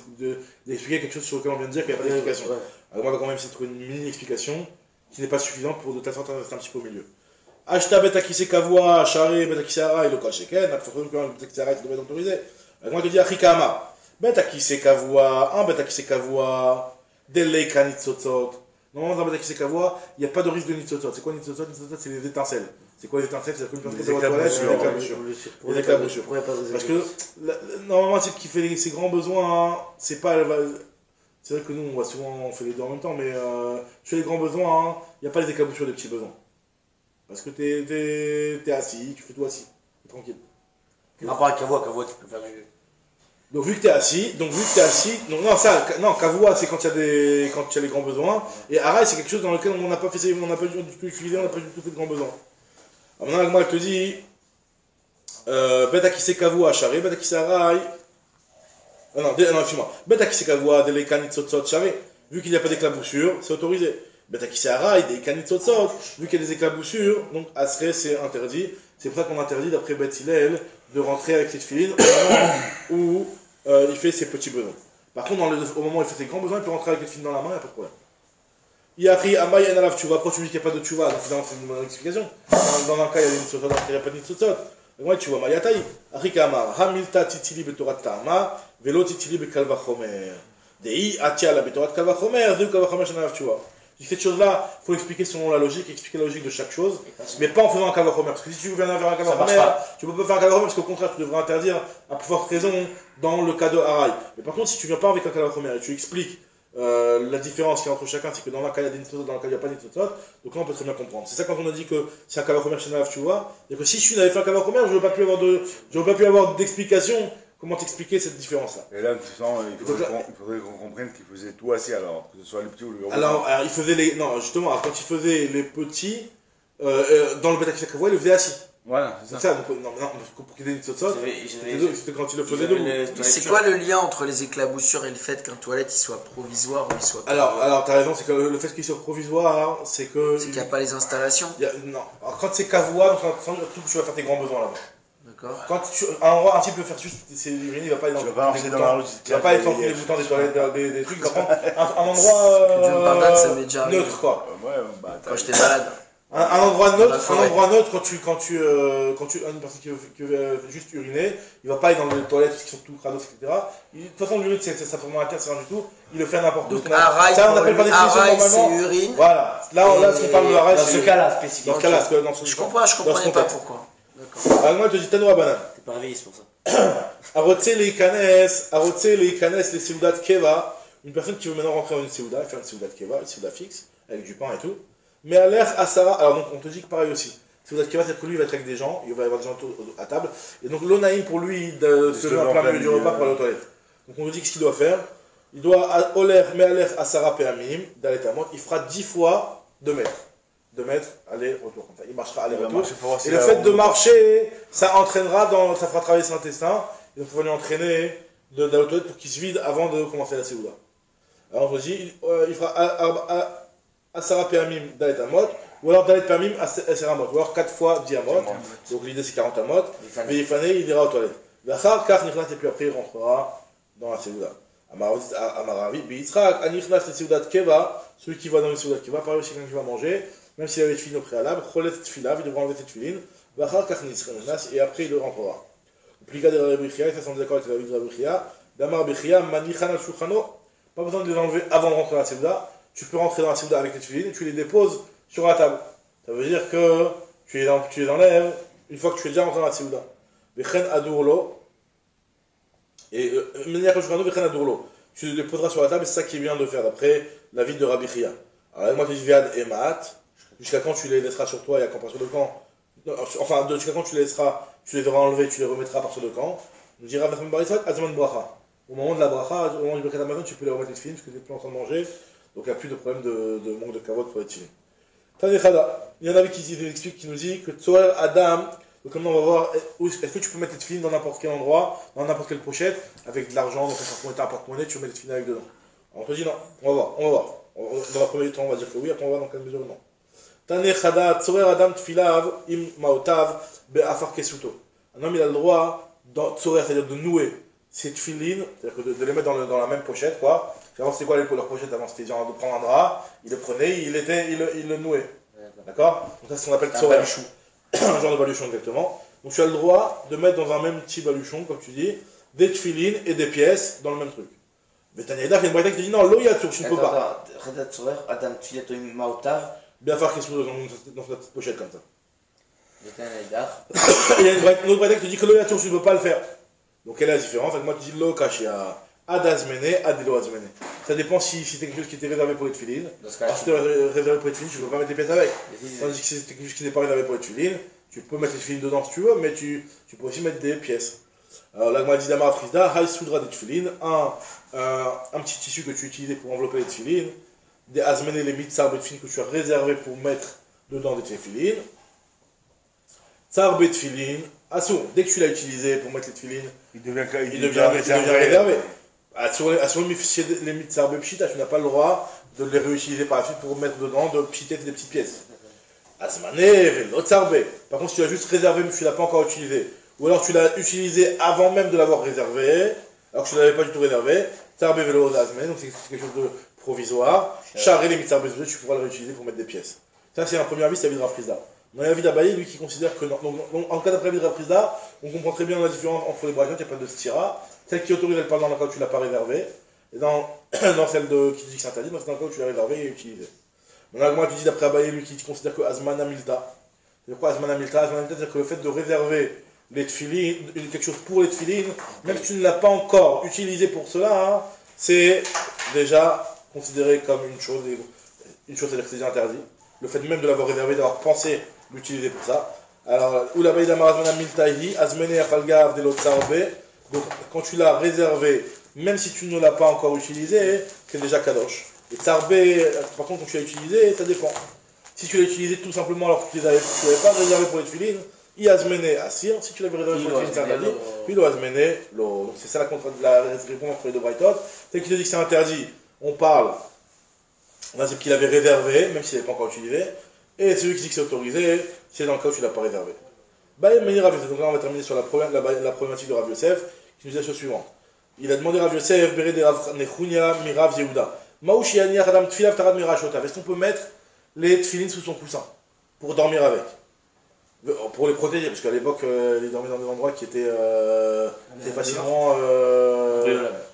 [SPEAKER 1] d'expliquer quelque chose sur lequel on vient de dire qu'il n'y a pas d'explication. La Gemara va quand même essayer de trouver une mini-explication qui n'est pas suffisante pour de telle sorte rester un petit peu au milieu. Ashta Bet Kissé, Kavoa, Charé, Bet Kissé, Araï, le Kol Sheken, Bet Kissé, Araï, tu dois être autorisé. La Gemara te dit Achikama. Bet Kissé, Kavoa, un Bet Kissé, Kavoa, Delei Kanitzotzot. Normalement, dans Bet Kissé, Kavoa, il n'y a pas de risque de Nitzotzot. C'est quoi Nitzotzot? Nitzotzot, c'est les étincelles. C'est quoi les étincelles? C'est qu'une personne qui va aux toilettes, les éclaboussures. Parce que normalement, un type qui fait ses grands besoins, c'est pas. C'est vrai que nous, on fait les deux en même temps, mais tu fais les grands besoins, il n'y a pas les éclaboussures des petits besoins. Parce que t'es assis, tu fais tout assis, t'es tranquille.
[SPEAKER 3] Non, pas un Kavoa, tu peux faire mieux.
[SPEAKER 1] Donc vu que t'es assis, Kavoa c'est quand il y a les grands besoins, et Araï c'est quelque chose dans lequel on n'a pas fait, on n'a pas du tout utilisé, on n'a pas du tout fait de grands besoins. Alors maintenant, moi, elle te dit, Beta qui s'est Kavoa, Charé, Beta qui s'est Araï. Non, excuse-moi. Beta qui s'est Kavoa, des Kanitzotzot, Charé. Vu qu'il n'y a pas d'éclaboussure, c'est autorisé. Beta qui s'est Araï, des Kanitzotzot. Vu qu'il y a des éclaboussures, donc Asré, c'est interdit. C'est pour ça qu'on interdit, d'après Bet Hillel, de rentrer avec ses filines au moment où il fait ses petits besoins. Par contre, au moment où il fait ses grands besoins, il peut rentrer avec les filines dans la main, il n'y a pas de problème. Il a pris Amay en Alav Tchouva, après tu me dis qu'il n'y a pas de Tchouva, donc finalement c'est une bonne explication. Dans un cas il y a des Nitzotzot, dans l'autre il n'y a pas de Nitzotzot. Moi tu vois, Mayataï, Achika Amar, Hamilta Titili Betorat Ta'ama, Velo Titili Bekalva Chomer. Dei Atiala Betorat Kalva Chomer, Zeu Kalva Chomer Shen Alav Tchouva. Cette chose-là, il faut expliquer selon la logique, expliquer la logique de chaque chose, mais pas en faisant un Kalva Chomer. Parce que si tu veux faire un Kalva Chomer, tu ne peux pas faire un Kalva Chomer, parce qu'au contraire tu devrais interdire à plus forte raison dans le cas de Haraï. Mais par contre, si tu ne viens pas avec un Kalva Chomer et tu expliques la différence qu'il y a entre chacun, c'est que dans un cas il y a des Nitzotzot, dans le cas il n'y a pas de Nitzotzot, donc là on peut très bien comprendre. C'est ça quand on a dit que c'est un Kalvachomer chez Nalav, tu vois, et que si tu n'avais fait un Kalvachomer, je n'aurais pas pu avoir d'explication, comment t'expliquer cette différence-là.
[SPEAKER 2] Et là, il faudrait qu'on comprenne qu'il faisait tout assis alors, que ce soit le petit ou le gros.
[SPEAKER 1] Alors il faisait les. Non, justement, quand il faisait les petits, dans le Beta Kissé Kavoa, il le faisait assis.
[SPEAKER 2] Voilà, c'est
[SPEAKER 1] ça. Donc, pour qu'il y ait des Nitzotzot, c'était quand il le faisait debout.
[SPEAKER 4] C'est quoi le lien entre les éclaboussures et le fait qu'un toilette il soit provisoire ou il soit pas...
[SPEAKER 1] Alors t'as raison, c'est que le fait qu'il soit provisoire, c'est que.
[SPEAKER 4] C'est qu'il n'y a pas les installations.
[SPEAKER 1] Non. Alors, quand c'est Kavoa, donc tu vas faire tes grands besoins là-bas.
[SPEAKER 4] D'accord.
[SPEAKER 1] Quand un type peut faire juste ses urines, il va pas aller
[SPEAKER 2] dans la rue.
[SPEAKER 1] Il va pas aller tranquille les boutons des toilettes, des trucs, il va prendre un endroit neutre quoi.
[SPEAKER 4] Quand j'étais malade.
[SPEAKER 1] Un endroit neutre, quand tu une personne qui veut juste uriner, il va pas aller dans les toilettes qui sont tout crados, etc. De toute façon, l'urine c'est simplement interne, c'est rien du tout. Il le fait n'importe où.
[SPEAKER 4] Ça, on appelle pas des normalement.
[SPEAKER 1] Voilà. Là, ce qu'on parle de haraï,
[SPEAKER 3] dans ce cas-là spécifiquement.
[SPEAKER 1] Dans ce cas-là,
[SPEAKER 4] je comprenais pas pourquoi.
[SPEAKER 1] Alors moi je te dis Tanoura Banan.
[SPEAKER 3] T'es pas réveillé, c'est pour ça.
[SPEAKER 1] Arotse leikanes les seudat keva. Une personne qui veut maintenant rentrer dans une seuda, faire une seuda keva, une seuda fixe, avec du pain et tout. Mais à l'air Asara, alors donc on te dit que pareil aussi. Seuda keva, c'est que lui il va être avec des gens, il va y avoir des gens à table. Et donc l'onaïm pour lui de se lever en plein milieu du repas pour aller aux toilettes. Donc on te dit ce qu'il doit faire. Il doit mais à l'air Asara Peamim, d'alétamot, il fera 10 fois 2 mètres. 2 mètres, aller-retour comme ça. Il marchera aller-retour. Et le fait de marcher, ça entraînera, ça fera travailler son intestin. Et donc il faut lui entraîner d'aller aux toilettes pour qu'il se vide avant de commencer la séouda. Alors on te dit, il fera Asara Peamim Dalet Amot, ou alors Dalet Peamim Asera Amot, ou alors 4 fois 10 Amot. Donc l'idée c'est 40 Amot. Mais il ira aux toilettes. L'achar, car Nichnas, et puis après il rentrera dans la séouda. Amaravi, Bitzrak, Anichnas le séouda de Keva, celui qui va dans le séouda de Keva, pareil aussi quelqu'un qui va manger, même s'il avait fini au préalable, Cholet Tfilav, il devra enlever cette filine, Vachar, car Nichnas, et après il le rentrera. Pliga de Rabbi Chia, ça semble d'accord avec la vie de Rabbi Chia. Damar Bechia, Manichan al Shulchano, pas besoin de les enlever avant de rentrer dans la Séouda. Tu peux rentrer dans la Séouda avec les tefilines et tu les déposes sur la table. Ça veut dire que tu les enlèves une fois que tu es déjà rentré dans la Séouda. Vechen Adurlo, et Manichan al Shulchano, Vechen Adurlo. Tu les déposeras sur la table et c'est ça qui est bien de faire d'après la vie de Rabbi Chia. Alors moi je dis Viad et Maat, jusqu'à quand tu les laisseras sur toi et à partir de quand. Enfin, jusqu'à quand tu les laisseras, tu les devras enlever, tu les remettras à partir de quand. On dira Vachman Barisat, Azman Bracha. Au moment de la Bracha, au moment du Birkat Hamazon, tu peux les remettre les films parce que tu n'es plus en train de manger. Donc il n'y a plus de problème de manque de carottes pour être filé. Tanechada. Il y en avait qui explique, qui nous dit que Tsoel Adam, donc maintenant on va voir, est-ce que tu peux mettre les films dans n'importe quel endroit, dans n'importe quelle pochette, avec de l'argent, donc un porte-monnaie, tu peux mettre les films avec dedans. Alors on te dit non, on va voir. Dans la première temps, on va dire que oui, après on va voir dans quelle mesure non. Tanechada, Tsoel Adam Tfilav, Im Maotav, Be'afar Kesuto. Un homme il a le droit, c'est-à-dire de nouer ses tefilines, c'est-à-dire de les mettre dans la même pochette, quoi. Avant c'était quoi leur pochette avant? C'était genre de prendre un drap, il le prenait, il le nouait. D'accord? Donc ça c'est ce qu'on appelle tsoreh. Un genre de baluchon exactement. Donc tu as le droit de mettre dans un même petit baluchon, comme tu dis, des tefilines et des pièces dans le même truc. Mais Taniada, il y a une braïta qui te dit non, l'eau yatur, tu ne peux pas. Bien faire quelque chose dans cette petite pochette comme ça. Il y a une autre braïta qui te dit que l'eau yatur, tu ne peux pas le faire. Donc quelle est la différence? Moi tu dis l'eau kashia. Adazmene, Adilo Azmene. Ça dépend si c'est quelque chose qui était réservé pour les tefilines. Si c'était réservé pour les tefilines, tu ne peux pas mettre des pièces avec. Tandis que si c'est quelque chose qui n'est pas réservé pour les tefilines, tu peux mettre les tefilines dedans si tu veux, mais tu peux aussi mettre des pièces. Alors là, dit Damar Frisda, Haï Soudra des tefilines, un petit tissu que tu utilises pour envelopper les tefilines, des Azmene, les mitzar betfilines que tu as réservé pour mettre dedans des tefilines. Tsar betfilines, Assou, dès que tu l'as utilisé pour mettre les tefilines, il devient réservé. Les mitzar bepshita, tu n'as pas le droit de les réutiliser par la suite pour mettre dedans de pchiter des petites pièces. Azmané, l'otzarbe. Par contre, si tu l'as juste réservé mais tu ne l'as pas encore utilisé, ou alors tu l'as utilisé avant même de l'avoir réservé, alors que tu ne l'avais pas du tout réservé, tzarbe velo azmané, donc c'est quelque chose de provisoire. Charrer les mitzar bepshita, tu pourras le réutiliser pour mettre des pièces. Ça, c'est un premier avis, c'est l'avis de Rav Frisda. Dans l'avis d'Abaye, lui qui considère que non. Donc, en cas d'après l'avis de Rav Frisda, on comprend très bien la différence entre les braquettes, il n'y a pas de stira. Celle qui autorise, elle parle dans le cas où tu ne l'as pas réservé. Et dans celle qui dit que c'est interdit, dans le cas où tu l'as réservé et utilisé. Maintenant, moi, tu dis d'après Abaye, lui qui considère que Azman Amilta. C'est quoi Azman Amilta? Azman Amilta, c'est-à-dire que le fait de réserver les tefilines, quelque chose pour les tefilines, même si tu ne l'as pas encore utilisé pour cela, hein, c'est déjà considéré comme une chose, c'est-à-dire que c'est déjà interdit. Le fait même de l'avoir réservé, d'avoir pensé l'utiliser pour ça. Alors, ou la Baïda Marazman Amilta, il dit Azmene Afalgav de l'Otsarbe. Donc, quand tu l'as réservé, même si tu ne l'as pas encore utilisé, c'est déjà kadosh. Et tsarbé, par contre, quand tu l'as utilisé, ça dépend. Si tu l'as utilisé tout simplement alors que tu ne l'avais pas réservé pour les tefilines, il azmené assir. Si tu l'avais réservé pour les tefilines, c'est interdit. Puis il azmené l'eau. Donc, c'est ça la réponse entre les deux braïtot. C'est qu'il te dit que c'est interdit. On parle d'un type qu'il avait réservé, même s'il n'avait pas encore utilisé. Et celui qui dit que c'est autorisé, c'est dans le cas où tu ne l'as pas réservé. Donc là, on va terminer sur la problématique de Rav Yosef, qui nous dit la chose suivante. Il a demandé à Rav Yosef, Bere de Rav Nechunia, Mirav Yehuda. Est-ce qu'on peut mettre les tefilines sous son coussin pour dormir avec? Pour les protéger, parce qu'à l'époque, il dormait dans des endroits qui étaient facilement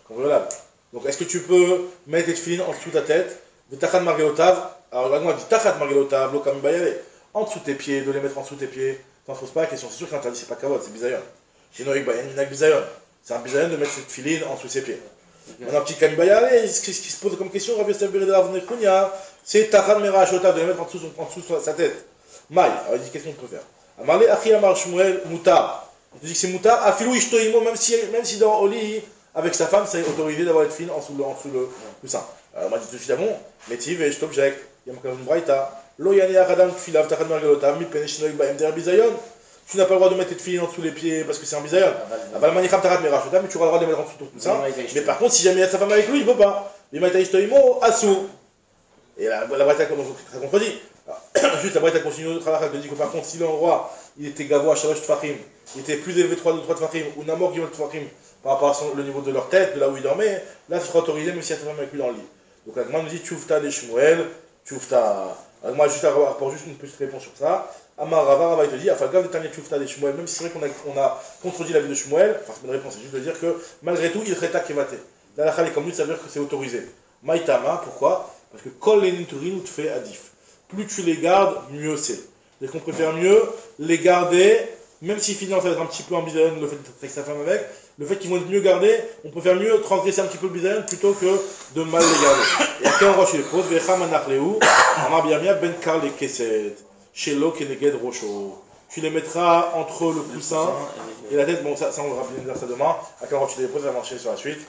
[SPEAKER 1] cambriolables. Donc est-ce que tu peux mettre les tefilines en dessous de ta tête, de Tachat Margelotav? Alors là, on dit Tachat Margelotav, l'Okam Bayale, en dessous de tes pieds, de les mettre en dessous de tes pieds. t'en poses pas la question. C'est sûr qu'il interdit, c'est pas kavod, c'est bisayon. Chez Noïk Bayan, Minak bisayon. C'est un bisayon de mettre cette filine en dessous de ses pieds. Maintenant, petit Kamibaya, ce qui se pose comme question, Rabbi Yosef Beredel Avnekunia, c'est Tachan Merachota, de le mettre en dessous de sa tête. Maï, alors il dit qu'est-ce qu'on peut faire? Amarle Achi Amar Shmuel Moutar. Il te dit que c'est Moutar, Afilou Ishtoimo, même si dans Oli, avec sa femme, c'est autorisé d'avoir une file en dessous le sein. Alors, moi, je dis tout de suite, ah bon, Métiv, et je t'objecte, il y a marqué dans une braïta, Lo Yani Achadam Tfilav Tachan Mergalotav, Mi Peneshinoïk Baem Der Bizayon. Tu n'as pas le droit de mettre tes filles en dessous les pieds parce que c'est un bisayon. Aval Manicham Tarat Merachota, mais tu auras le droit de les mettre en dessous tout ça. Mais par contre, si jamais il y a sa femme avec lui, il ne peut pas. Bimaïta Ishtoimo, Asou. Et la braïta ça contredit. Juste la braïta continue de travailler, elle dit que par contre, si l'endroit il était gavois, Shalosh Tfachim, il était plus élevé 3 Tfachim, ou Namor Gimel Tfachim, par rapport à le niveau de leur tête, de là où il dormait, là ce sera autorisé même s'il y a sa femme avec lui dans le lit. Donc Agma nous dit Tchoufta des Shmuel, Tchoufta. Agma juste apporte juste une petite réponse sur ça. Amar Rava il te dit Afagav de Tanya Tchoufta des Shmuel, même si c'est vrai qu'on a contredit la vie de Shmuel, enfin c'est une réponse, c'est juste de dire que malgré tout il reta kevate. Là la khali comme lui ça veut dire que c'est autorisé. Maïtama, pourquoi? Parce que Kol Leniturin te fait adif. Plus tu les gardes, mieux c'est. C'est qu'on préfère mieux les garder, même si finalement ça va être un petit peu en bisayon, le fait d'être avec sa femme avec, le fait qu'ils vont être mieux gardés, on préfère mieux transgresser un petit peu le bisayon plutôt que de mal les garder. Et à quel endroit tu les poses? Vecham anachleu, amar biamia ben kar le keset, shelo keneged rocho. Tu les mettras entre le coussin et la tête. Bon, ça on va bien dire ça demain. À quel endroit tu les poses, on va marcher sur la suite.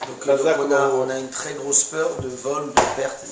[SPEAKER 4] Donc on a une très grosse peur de vol ou de perte.